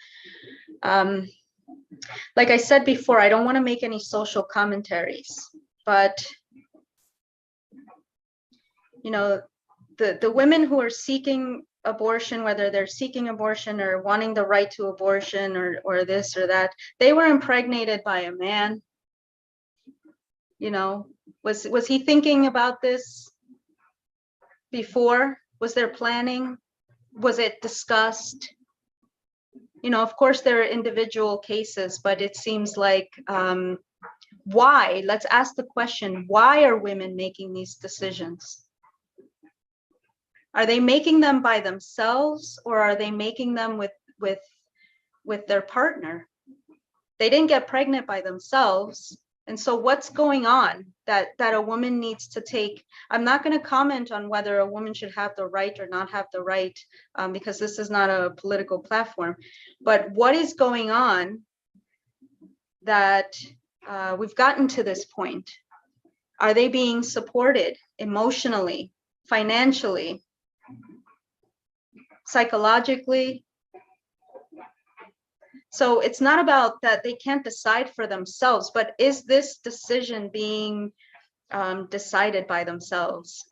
Like I said before, I don't want to make any social commentaries, but you know, the women who are seeking abortion, whether they're seeking abortion or wanting the right to abortion or this or that, they were impregnated by a man. You know, was he thinking about this before? Was there planning? Was it discussed? You know, of course there are individual cases, but it seems like why? Let's ask the question, why are women making these decisions? Are they making them by themselves, or are they making them with their partner? They didn't get pregnant by themselves. And so what's going on that a woman needs to take? I'm not going to comment on whether a woman should have the right or not have the right, because this is not a political platform. But what is going on that we've gotten to this point? Are they being supported emotionally, financially, psychologically? So it's not about that they can't decide for themselves, but is this decision being decided by themselves?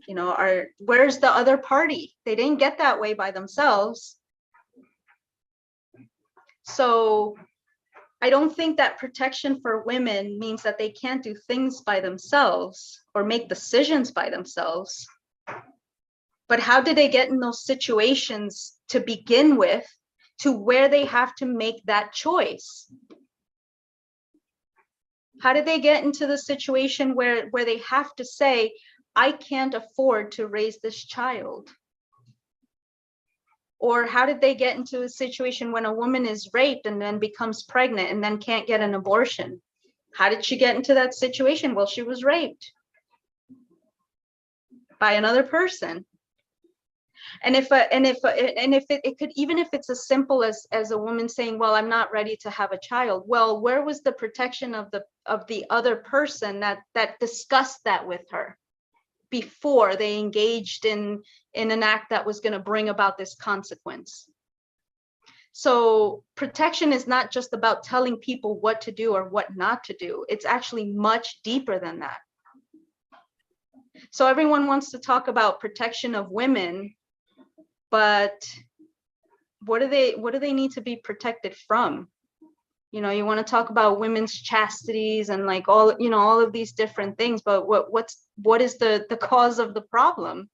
You know, where's the other party? They didn't get that way by themselves. So I don't think that protection for women means that they can't do things by themselves or make decisions by themselves. But how did they get in those situations to begin with, to where they have to make that choice? How did they get into the situation where they have to say, I can't afford to raise this child? Or how did they get into a situation when a woman is raped and then becomes pregnant and then can't get an abortion? How did she get into that situation? Well, she was raped by another person. And if it could, even if it's as simple as a woman saying, well, I'm not ready to have a child. Well, where was the protection of the other person that discussed that with her? before they engaged in an act that was going to bring about this consequence. So protection is not just about telling people what to do or what not to do. It's actually much deeper than that. So everyone wants to talk about protection of women, but what do they need to be protected from? You know, you want to talk about women's chastities and like all, you know, all of these different things, but what is the cause of the problem?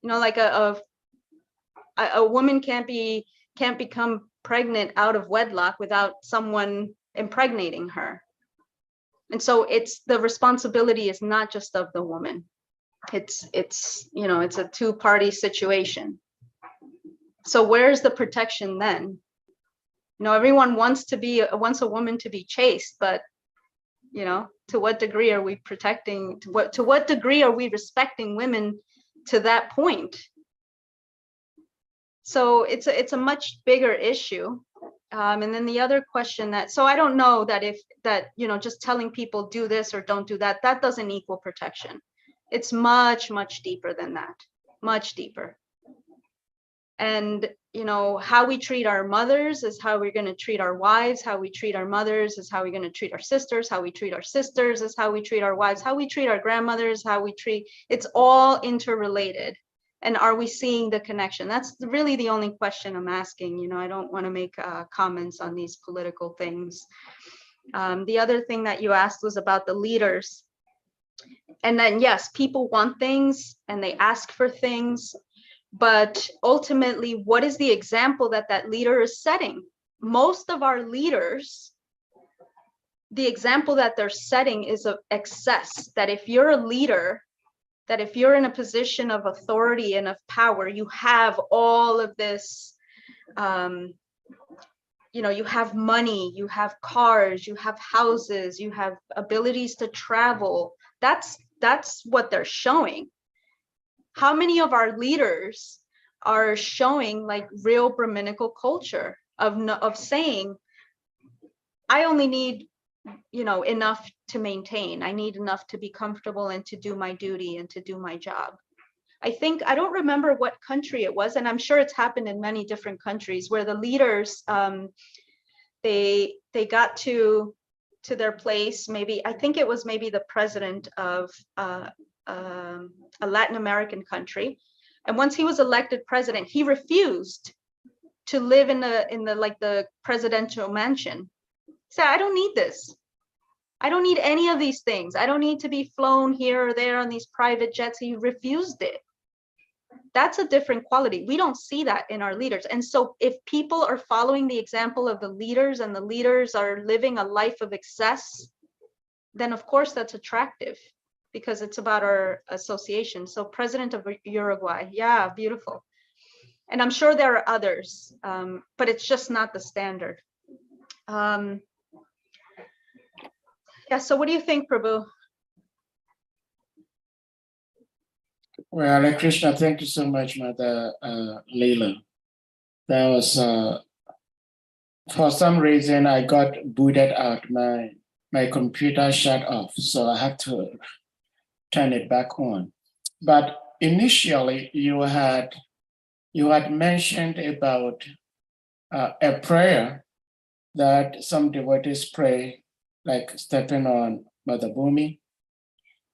You know, like a woman can't become pregnant out of wedlock without someone impregnating her. And so it's the responsibility is not just of the woman. It's you know, it's a two-party situation. So where's the protection then? You know, everyone wants a woman to be chaste, but you know, to what degree are we protecting? To what degree are we respecting women to that point? So it's a much bigger issue. And then the other question so I don't know that you know, just telling people do this or don't do that, that doesn't equal protection. It's much, much deeper than that, much deeper. And, you know, how we treat our mothers is how we're going to treat our wives. How we treat our mothers is how we're going to treat our sisters. How we treat our sisters is how we treat our wives. How we treat our grandmothers, it's all interrelated. And are we seeing the connection? That's really the only question I'm asking. You know, I don't want to make comments on these political things. The other thing that you asked was about the leaders. And then, yes, people want things and they ask for things. But ultimately, what is the example that leader is setting? Most of our leaders, the example that they're setting is of excess, that if you're a leader, that if you're in a position of authority and of power, you have all of this, you know, you have money, you have cars, you have houses, you have abilities to travel. That's what they're showing. How many of our leaders are showing like real Brahminical culture of saying, I only need, you know, enough to maintain. I need enough to be comfortable and to do my duty and to do my job. I don't remember what country it was, and I'm sure it's happened in many different countries where the leaders, they got to their place. I think it was maybe the president of a Latin American country. And once he was elected president, he refused to live in the presidential mansion. He said, I don't need this. I don't need any of these things. I don't need to be flown here or there on these private jets. He refused it. That's a different quality. We don't see that in our leaders. And so if people are following the example of the leaders and the leaders are living a life of excess, then of course that's attractive because it's about our association. So President of Uruguay, yeah, beautiful. And I'm sure there are others, but it's just not the standard. Yeah, so what do you think, Prabhu? Well, Hare Krishna, thank you so much, Mother Lila. That was, for some reason, I got booted out. My computer shut off, so I had to turn it back on. But initially, you had mentioned about a prayer that some devotees pray, like stepping on Mother Bhumi.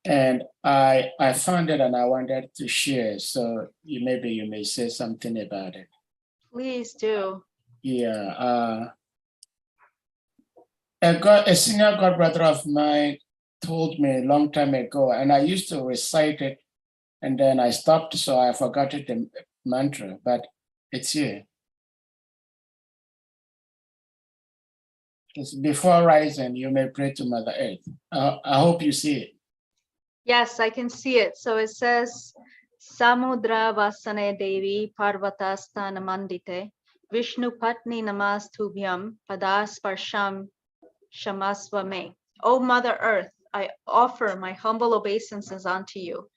And I found it and I wanted to share. So maybe you may say something about it. Please do. Yeah. A senior godbrother of mine told me a long time ago, and I used to recite it, and then I stopped, so I forgot the mantra, but it's here. It's before rising, you may pray to Mother Earth. I hope you see it. Yes, I can see it. So it says, Samudra Vasane Devi Parvatastana Mandite Vishnu Patni Namastubhyam Padasparsham Shamasva Me. O Mother Earth, I offer my humble obeisances unto you,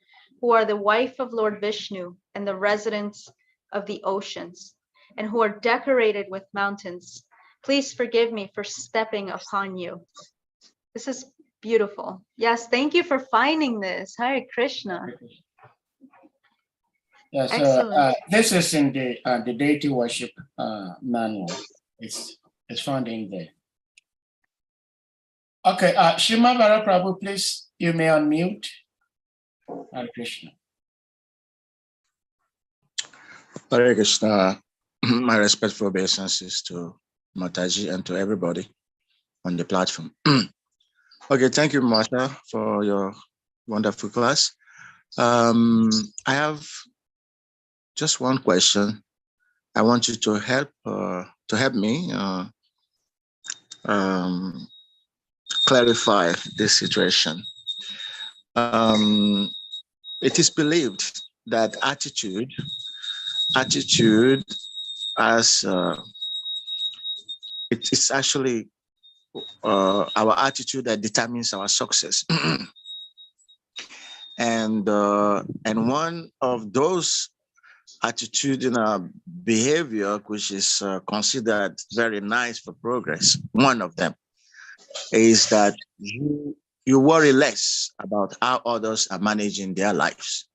who are the wife of Lord Vishnu and the residents of the oceans, and who are decorated with mountains. Please forgive me for stepping upon you. This is Beautiful. Yes, thank you for finding this. Hare Krishna. Yeah, so Excellent. this is in the deity worship manual. It's found in there. Okay, Shima Prabhu, please, you may unmute. Hare Krishna. Hare Krishna. My respectful obeisances to Mataji and to everybody on the platform. Okay, thank you, Martha, for your wonderful class. I have just one question. I want you to help me clarify this situation. It is believed that attitude as it is actually our attitude that determines our success. And one of those attitudinal behavior, which is considered very nice for progress, one of them is that you worry less about how others are managing their lives.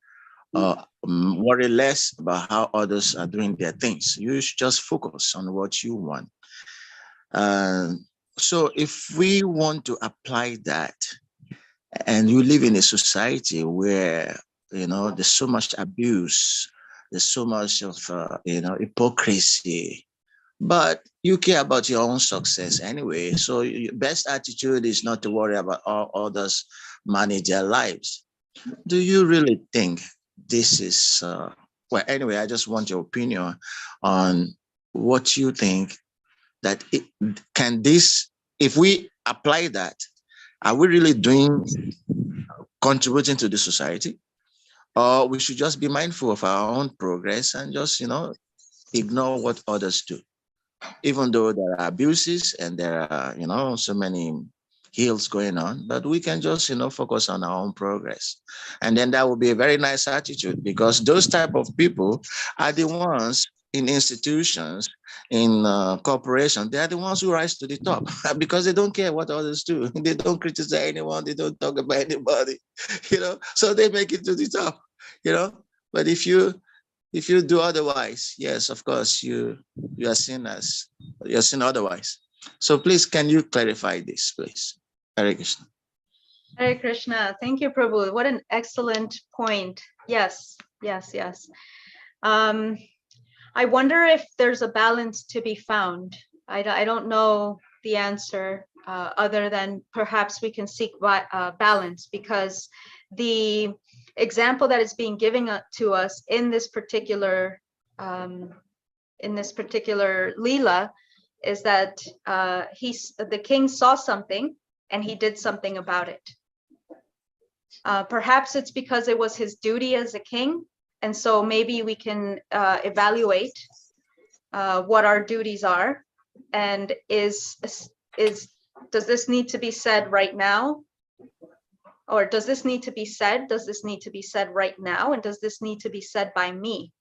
Worry less about how others are doing their things. You should just focus on what you want. So if we want to apply that, and you live in a society where, there's so much abuse, there's so much of, hypocrisy, but you care about your own success anyway. So your best attitude is not to worry about how others manage their lives. Do you really think this is, well, anyway, I just want your opinion on what you think that if we apply that, are we really contributing to the society? Or we should just be mindful of our own progress and just, ignore what others do, even though there are abuses and there are, so many ills going on, but we can just, focus on our own progress. And then that would be a very nice attitude, because those type of people are the ones in institutions, in corporations, they are the ones who rise to the top because they don't care what others do. They don't criticize anyone. They don't talk about anybody, so they make it to the top, But if you do otherwise, yes, of course, you are seen otherwise. So please, can you clarify this, please? Hare Krishna. Hare Krishna. Thank you, Prabhu. What an excellent point. Yes. I wonder if there's a balance to be found. I don't know the answer other than perhaps we can seek balance, because the example that is being given to us in this particular Lila is that the king saw something and he did something about it. Perhaps it's because it was his duty as a king. And so maybe we can evaluate what our duties are, and does this need to be said right now? Or does this need to be said? Does this need to be said right now? And does this need to be said by me?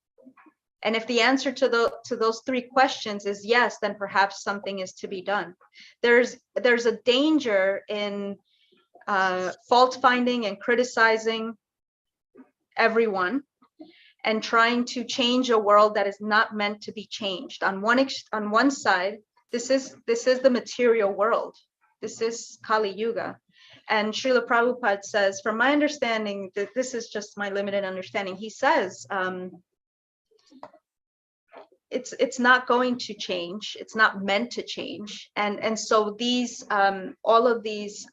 And if the answer to those three questions is yes, then perhaps something is to be done. There's a danger in fault finding and criticizing everyone, and trying to change a world that is not meant to be changed. On one side, this is the material world. This is Kali Yuga. And Srila Prabhupada says, from my understanding, that this is just my limited understanding, he says, it's not going to change. It's not meant to change. And so these, all of these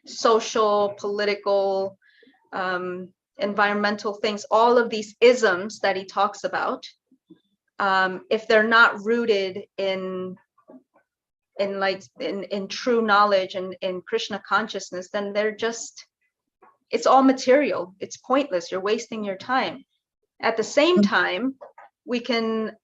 social, political, environmental things, all of these isms that he talks about, if they're not rooted in true knowledge and in Krishna consciousness, then it's all material. It's pointless. You're wasting your time. At the same time, we can,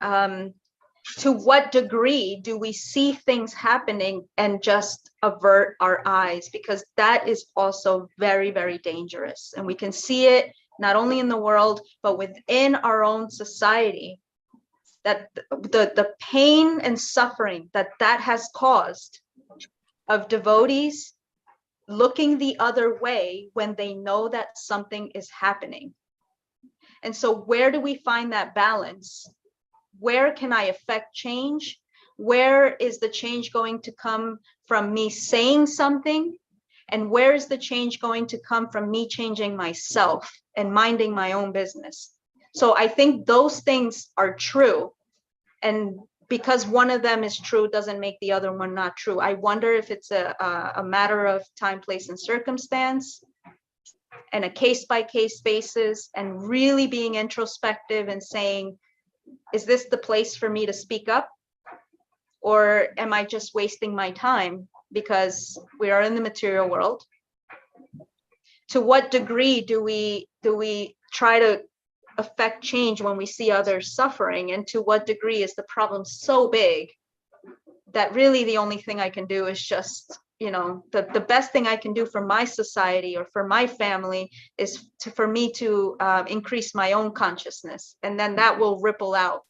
to what degree do we see things happening and just avert our eyes? Because that is also very, very dangerous. And we can see it not only in the world, but within our own society, that the pain and suffering that has caused of devotees looking the other way when they know that something is happening. And so where do we find that balance? Where can I affect change? Where is the change going to come from me saying something? And where is the change going to come from me changing myself and minding my own business? So I think those things are true. And because one of them is true doesn't make the other one not true. I wonder if it's a matter of time, place, and circumstance, and a case-by-case basis, and really being introspective and saying, is this the place for me to speak up? Or am I just wasting my time because we are in the material world? To what degree do we try to affect change when we see others suffering? And to what degree is the problem so big that really the only thing I can do is just, the best thing I can do for my society or for my family is for me to increase my own consciousness. And then that will ripple out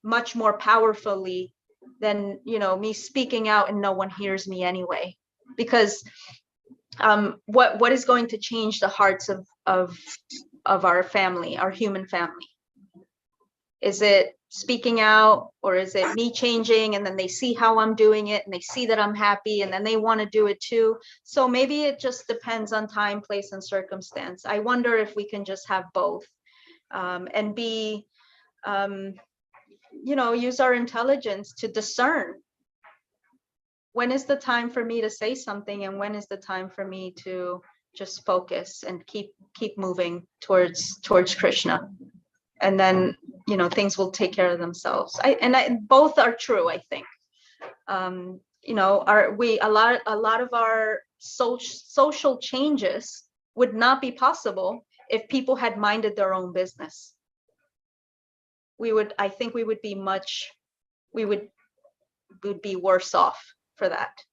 much more powerfully than, me speaking out and no one hears me anyway. Because what is going to change the hearts of our family, our human family? Is it speaking out, or is it me changing and then they see how I'm doing it and they see that I'm happy and then they want to do it too? So maybe it just depends on time, place, and circumstance. I wonder if we can just have both and be, use our intelligence to discern when is the time for me to say something and when is the time for me to just focus and keep moving towards Krishna. And then, things will take care of themselves. Both are true, I think. A lot of our social changes would not be possible if people had minded their own business. I think we would be worse off for that.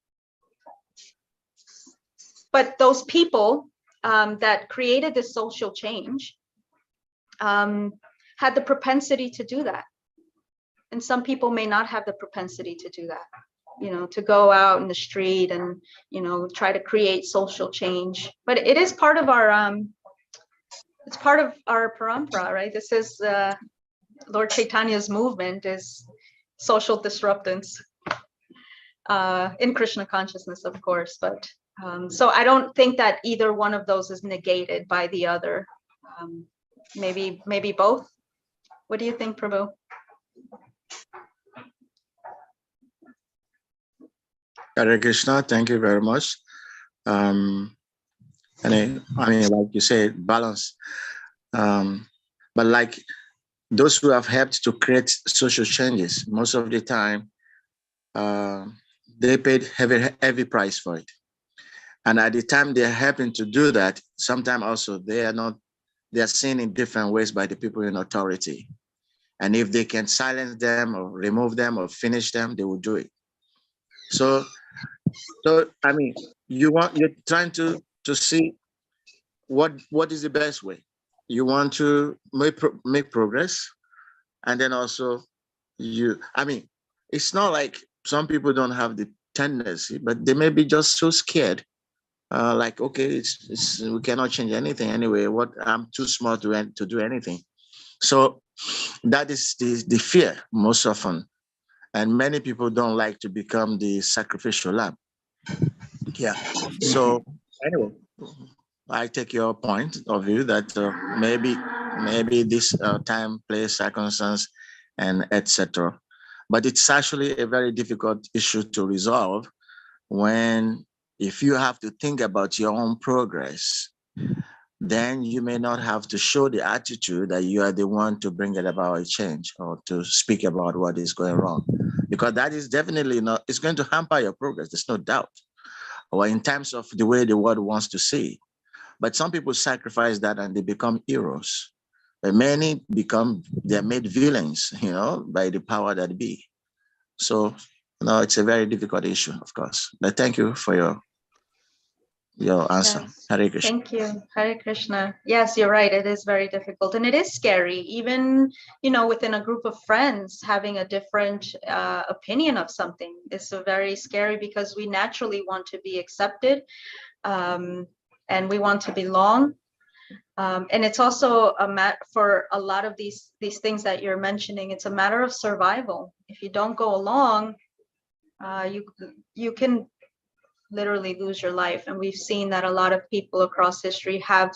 But those people that created this social change had the propensity to do that. And some people may not have the propensity to do that, to go out in the street and, try to create social change. But it is part of our, it's part of our parampara, right? This is Lord Chaitanya's movement is social disruptance in Krishna consciousness, of course. But so I don't think that either one of those is negated by the other. Maybe both. What do you think, Prabhu? Hare Krishna, thank you very much. And like you said, balance. But like those who have helped to create social changes, most of the time, they paid heavy price for it. And at the time they're helping to do that, sometimes also they are seen in different ways by the people in authority. And if they can silence them or remove them or finish them, they will do it. So you're trying to see what is the best way. You want to make progress, and then also it's not like some people don't have the tendency, but they may be just so scared. Okay, we cannot change anything anyway. I'm too small to do anything. So that is the fear most often. And many people don't like to become the sacrificial lamb. Yeah. So anyway, I take your point of view that maybe this time, place, circumstance, and etc. But it's actually a very difficult issue to resolve if you have to think about your own progress, then you may not have to show the attitude that you are the one to bring it about a change or to speak about what is going wrong, because that is definitely not, it's going to hamper your progress. There's no doubt. Or in terms of the way the world wants to see. But some people sacrifice that and they become heroes. But many they're made villains, by the power that be. So, it's a very difficult issue, of course. But thank you for your answer. Yes. Hare Krishna. Thank you. Hare Krishna. Yes, you're right. It is very difficult. And it is scary, even, within a group of friends, having a different opinion of something is very scary because we naturally want to be accepted. and we want to belong. And it's also a matter for a lot of these things that you're mentioning. It's a matter of survival. If you don't go along, you can literally lose your life. And we've seen that a lot of people across history have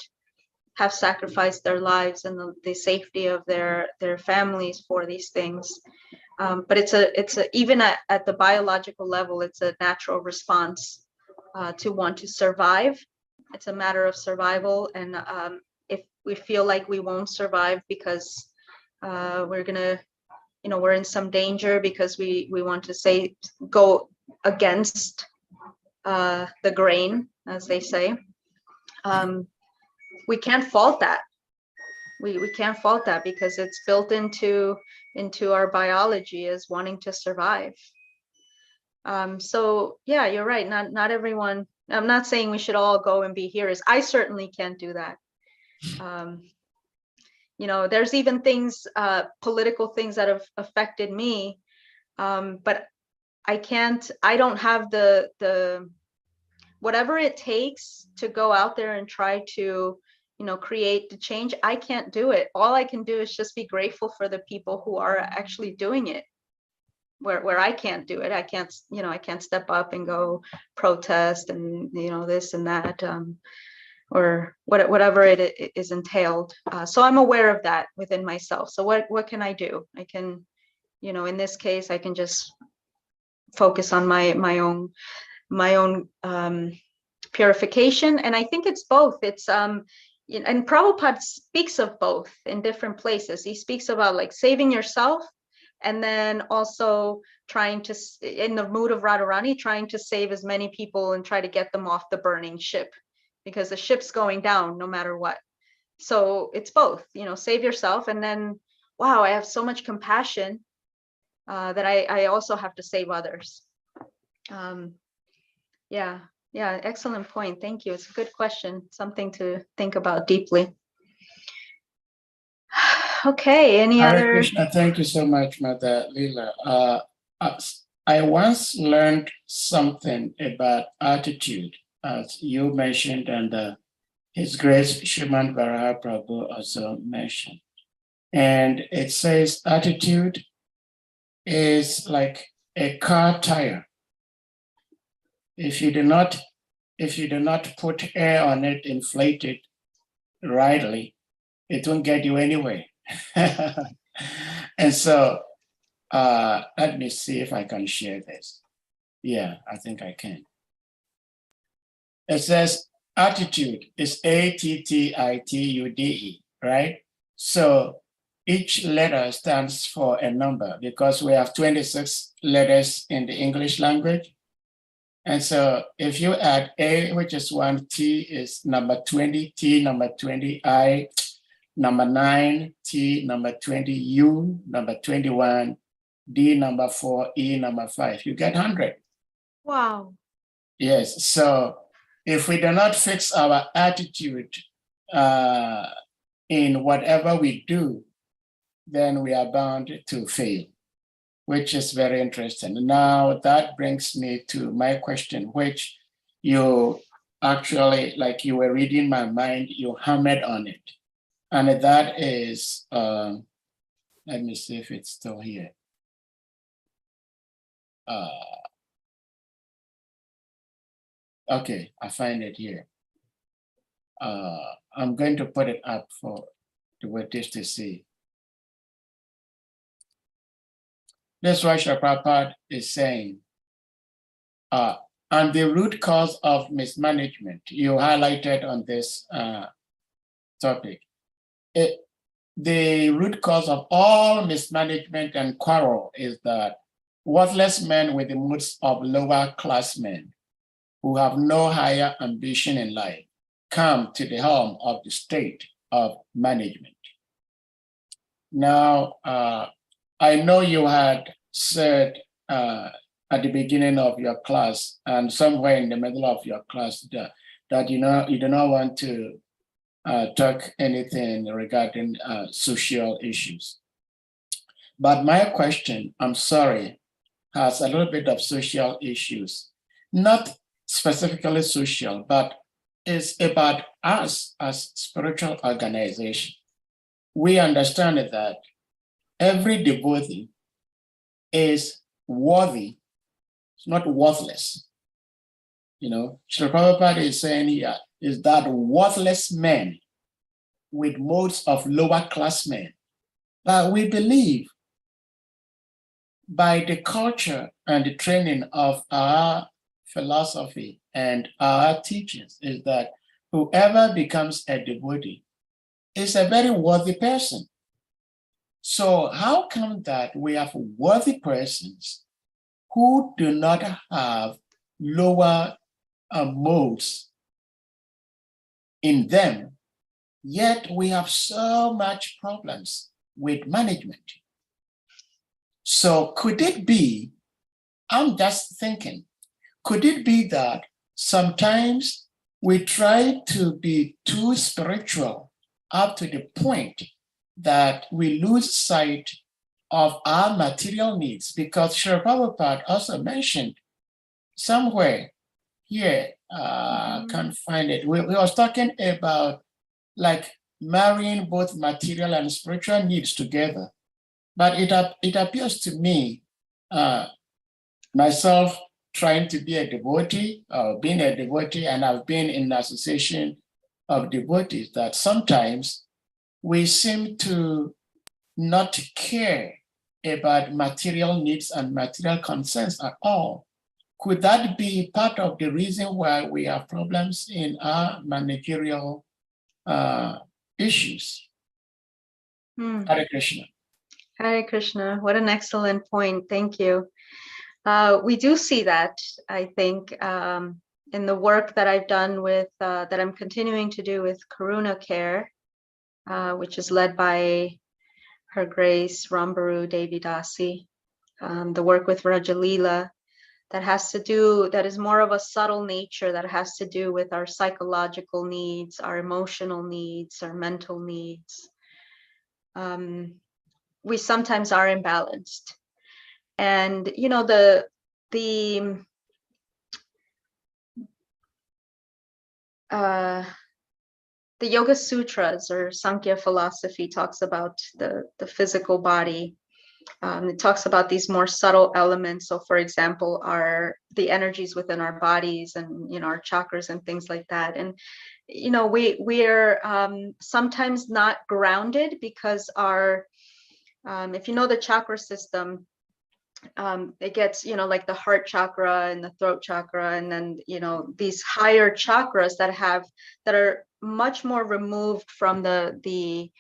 sacrificed their lives and the safety of their families for these things. But it's a even at the biological level, it's a natural response to want to survive. It's a matter of survival. And if we feel like we won't survive because we're gonna, we're in some danger because we want to go against the grain, as they say, we can't fault that. We can't fault that because it's built into our biology as wanting to survive. So yeah, you're right. Not everyone. I'm not saying we should all go and be heroes. I certainly can't do that. There's even things, political things that have affected me, but I don't have the whatever it takes to go out there and try to, create the change. I can't do it. All I can do is just be grateful for the people who are actually doing it. Where I can't do it, I can't step up and go protest and this and that, or whatever it is entailed. So I'm aware of that within myself. So what can I do? I can, in this case, I can just focus on my own purification. And I think it's both. It's and Prabhupada speaks of both in different places. He speaks about like saving yourself, and then also trying to, in the mood of Radharani, trying to save as many people and try to get them off the burning ship, because the ship's going down no matter what. So it's both, save yourself, and then, wow, I have so much compassion that I also have to save others. Yeah, excellent point. Thank you. It's a good question, something to think about deeply. Okay, any Hare other? Krishna, thank you so much, Mother Lila. I once learned something about attitude, as you mentioned, and His Grace Srimad Varaha Prabhu also mentioned. And it says attitude is like a car tire. If you do not put air on it, inflate it rightly, it won't get you anywhere. And so let me see if I can share this. Yeah, I think I can. It says attitude is ATTITUDE, right? So each letter stands for a number because we have 26 letters in the English language. And so if you add A, which is 1, T is number 20, T number 20, I number 9, T number 20, U number 21, D number 4, E number 5, you get 100. Wow. Yes, so if we do not fix our attitude in whatever we do, then we are bound to fail, which is very interesting. Now that brings me to my question, which you actually, like you were reading my mind, you hammered on it. And that is, let me see if it's still here. Okay, I find it here. I'm going to put it up for the witness to see. That's why Srila Prabhupada is saying, and the root cause of mismanagement, you highlighted on this topic. The root cause of all mismanagement and quarrel is that worthless men with the moods of lower class men who have no higher ambition in life come to the helm of the state of management. Now, I know you had said at the beginning of your class and somewhere in the middle of your class that you do not want to talk anything regarding social issues. But my question, I'm sorry, has a little bit of social issues. Not specifically social, but it's about us as spiritual organization. We understand that every devotee is worthy, it's not worthless. You know, Srila Prabhupada is saying here is that worthless men with modes of lower class men. But we believe by the culture and the training of our philosophy and our teachings is that whoever becomes a devotee is a very worthy person. So how come that we have worthy persons who do not have lower modes in them, yet we have so much problems with management? So could it be, I'm just thinking, could it be that sometimes we try to be too spiritual up to the point that we lose sight of our material needs? Because Srila Prabhupada also mentioned somewhere here, can't find it. We was talking about like marrying both material and spiritual needs together. But it appears to me, myself trying to be a devotee, being a devotee, and I've been in the association of devotees, that sometimes we seem to not care about material needs and material concerns at all. Could that be part of the reason why we have problems in our managerial issues? Hare Krishna. Hare Krishna, what an excellent point. Thank you. We do see that, I think, in the work that I've done with, that I'm continuing to do with Karuna Care, which is led by Her Grace Rambaru Devi Dasi. The work with Raja Lila that has to do, that is more of a subtle nature, that has to do with our psychological needs, our emotional needs, our mental needs. We sometimes are imbalanced. And, you know, the Yoga Sutras or Sankhya philosophy talks about the physical body. It talks about these more subtle elements. So for example, the energies within our bodies and, you know, our chakras and things like that. And, you know, we're sometimes not grounded because our, if you know the chakra system, it gets, you know, like the heart chakra and the throat chakra, and then, you know, these higher chakras that are much more removed from the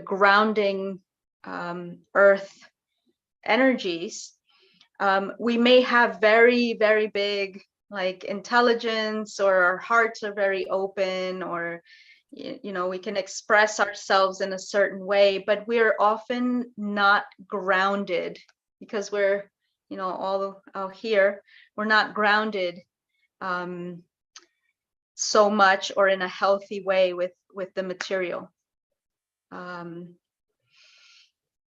grounding earth energies. We may have very, very big like intelligence, or our hearts are very open, or you know, we can express ourselves in a certain way, but we're often not grounded because we're, you know, all out here, we're not grounded so much or in a healthy way with the material.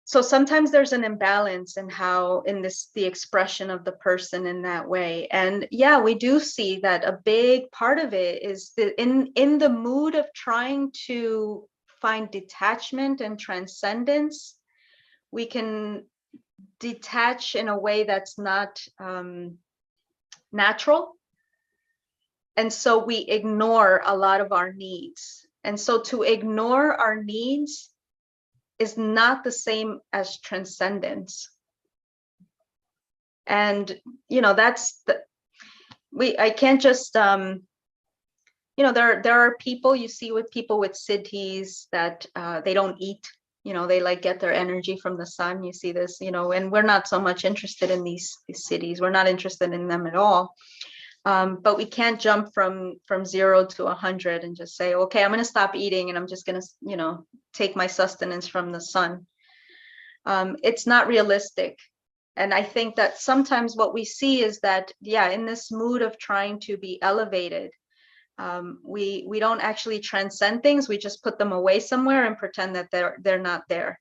So sometimes there's an imbalance in how, in this, the expression of the person in that way. And yeah, we do see that a big part of it is that in the mood of trying to find detachment and transcendence, we can detach in a way that's not natural. And so we ignore a lot of our needs. And so to ignore our needs is not the same as transcendence. And, you know, that's I can't just, you know, there are people you see with people with siddhis that they don't eat, you know, they like get their energy from the sun. You see this, you know, and we're not so much interested in these siddhis. We're not interested in them at all. But we can't jump from 0 to 100 and just say, okay, I'm going to stop eating and I'm just going to, you know, take my sustenance from the sun. It's not realistic. And I think that sometimes what we see is that, yeah, in this mood of trying to be elevated, we don't actually transcend things. We just put them away somewhere and pretend that they're not there.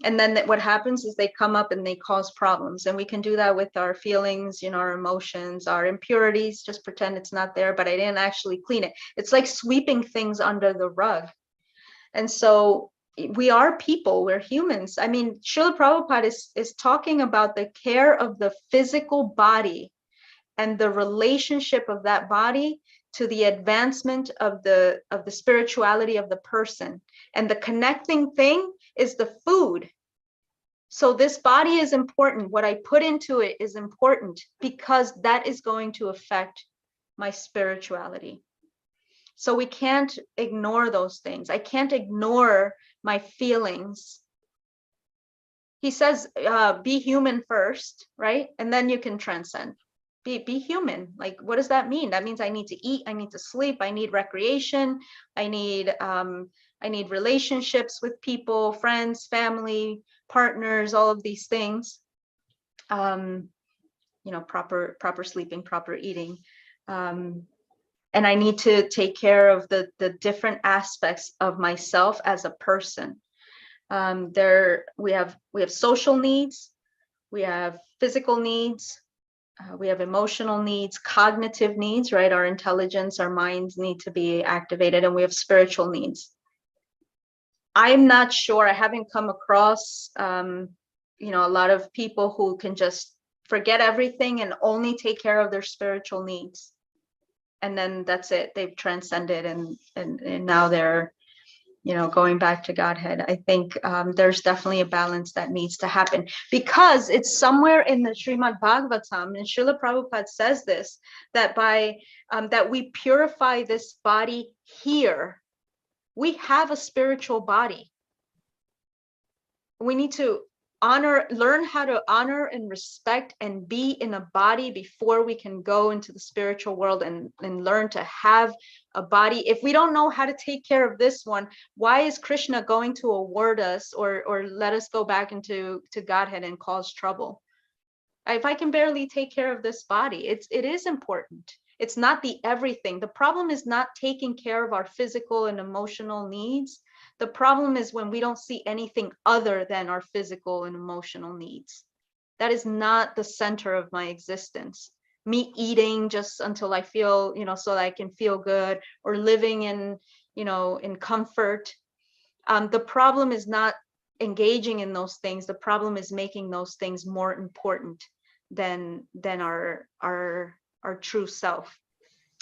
And then what happens is they come up and they cause problems. And we can do that with our feelings, you know, our emotions, our impurities, just pretend it's not there, but I didn't actually clean it. It's like sweeping things under the rug. And so we are people, we're humans. I mean, Srila Prabhupada is talking about the care of the physical body and the relationship of that body to the advancement of the spirituality of the person. And the connecting thing is the food. So this body is important. What I put into it is important because that is going to affect my spirituality. So we can't ignore those things. I can't ignore my feelings. He says, be human first, right? And then you can transcend. Be human. Like, what does that mean? That means I need to eat, I need to sleep, I need recreation, I need relationships with people, friends, family, partners, all of these things. You know, proper sleeping, proper eating. And I need to take care of the different aspects of myself as a person. We have social needs, we have physical needs, we have emotional needs, cognitive needs, right? Our intelligence, our minds need to be activated, and we have spiritual needs. I'm not sure, I haven't come across, you know, a lot of people who can just forget everything and only take care of their spiritual needs. And then that's it, they've transcended and now they're, you know, going back to Godhead. I think there's definitely a balance that needs to happen because it's somewhere in the SRIMAD BHAGAVATAM, and Srila Prabhupada says this, that by that we purify this body here. We have a spiritual body. We need to learn how to honor and respect and be in a body before we can go into the spiritual world and learn to have a body. If we don't know how to take care of this one, why is Krishna going to award us or let us go back into Godhead and cause trouble? If I can barely take care of this body, it is important. It's not the everything. The problem is not taking care of our physical and emotional needs. The problem is when we don't see anything other than our physical and emotional needs. That is not the center of my existence. Me eating just until I feel, you know, so that I can feel good, or living in, you know, in comfort. The problem is not engaging in those things. The problem is making those things more important than our true self.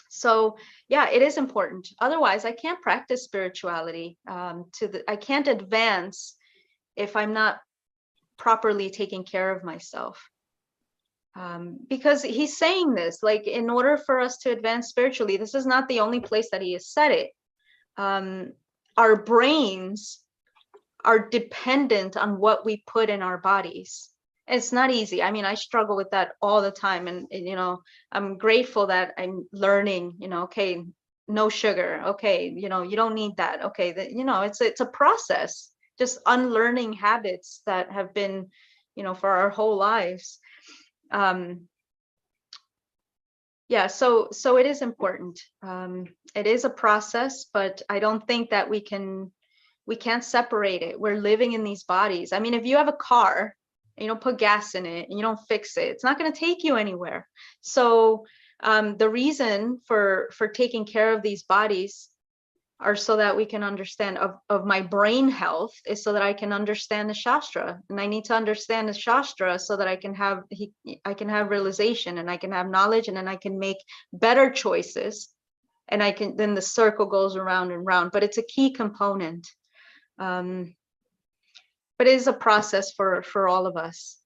So yeah, it is important. Otherwise, I can't practice spirituality. I can't advance if I'm not properly taking care of myself. Because he's saying this, like, in order for us to advance spiritually, this is not the only place that he has said it. Our brains are dependent on what we put in our bodies. It's not easy. I mean, I struggle with that all the time. And you know, I'm grateful that I'm learning, you know, okay, no sugar. Okay, you know, you don't need that. Okay, that, you know, it's a process, just unlearning habits that have been, you know, for our whole lives. Yeah, so it is important. It is a process, but I don't think that we can't separate it. We're living in these bodies. I mean, if you have a car, you don't put gas in it and you don't fix it, it's not going to take you anywhere. So the reason for taking care of these bodies are so that we can understand of my brain health, is so that I can understand the Shastra, and I need to understand the Shastra so that I can have realization, and I can have knowledge, and then I can make better choices, and then the circle goes around and round. But it's a key component. But it is a process for all of us.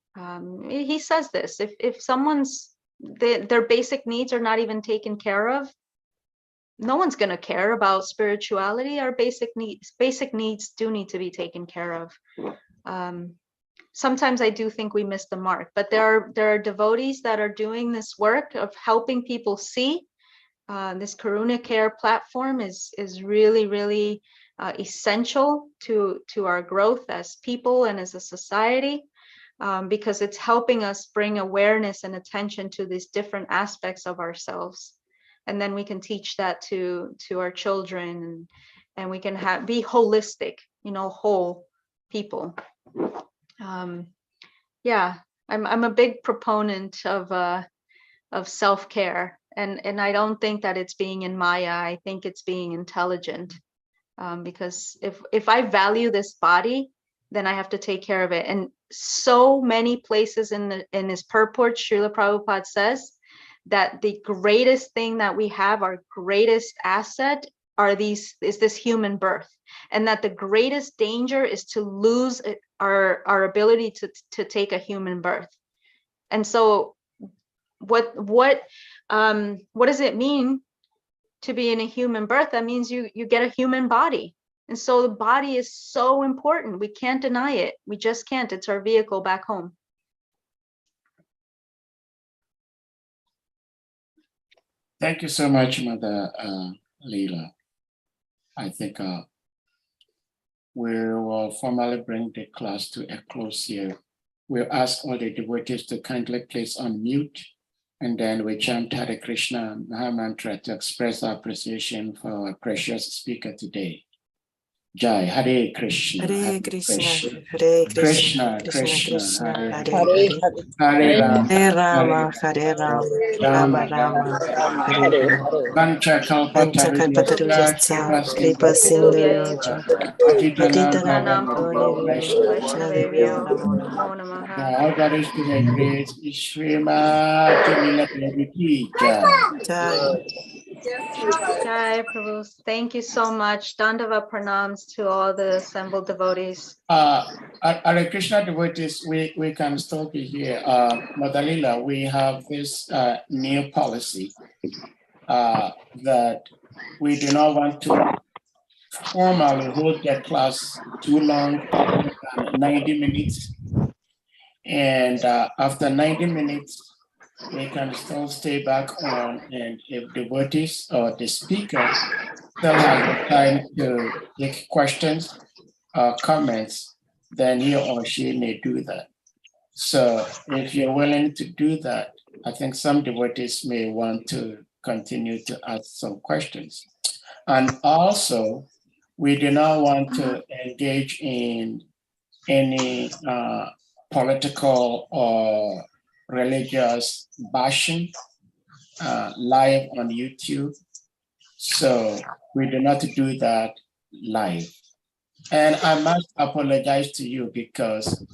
He says this, if someone's, their basic needs are not even taken care of, no one's going to care about spirituality. Our basic needs do need to be taken care of. Sometimes I do think we miss the mark, but there are devotees that are doing this work of helping people see. This Karuna Care platform is really, really essential to our growth as people and as a society, because it's helping us bring awareness and attention to these different aspects of ourselves, and then we can teach that to our children, and we can be holistic, you know, whole people. Yeah, I'm a big proponent of self-care, and I don't think that it's being in Maya. I think it's being intelligent. Because if I value this body, then I have to take care of it. And so many places in his purport, Srila Prabhupada says that the greatest thing that we have, our greatest asset, is this human birth, and that the greatest danger is to lose our ability to take a human birth. And so what does it mean to be in a human birth? That means you get a human body. And so the body is so important. We can't deny it. We just can't. It's our vehicle back home. Thank you so much, Mother Lila. I think we will formally bring the class to a close here. We'll ask all the devotees to kindly place on mute, and then we chant Hare Krishna Maha Mantra to express our appreciation for our precious speaker today. Jai, Hare Krishna. Hare Krishna, Hare Krishna, Krishna, Hare Hare, Hare Rama, Hare Rama, Hare Rama, Rama Rama, Hare Hare. Panchakalpatarujatsa, Kripa Sindhu, Patitanam Pavanebhyo, Namo Namaha. all that is to the grace is SRIMAD LILA Devi ki jai. Jai. Jai Prabhu. Thank you so much. Dandava pranams to all the assembled devotees. Hare Krishna devotees, we can still be here. Mother Lila, we have this new policy that we do not want to formally hold the class too long, 90 minutes. And after 90 minutes, we can still stay back on, and if devotees or the speaker still have the time to take questions or comments, then he or she may do that. So if you're willing to do that, I think some devotees may want to continue to ask some questions. And also, we do not want to engage in any political or religious bashing live on YouTube. So we do not do that live. And I must apologize to you because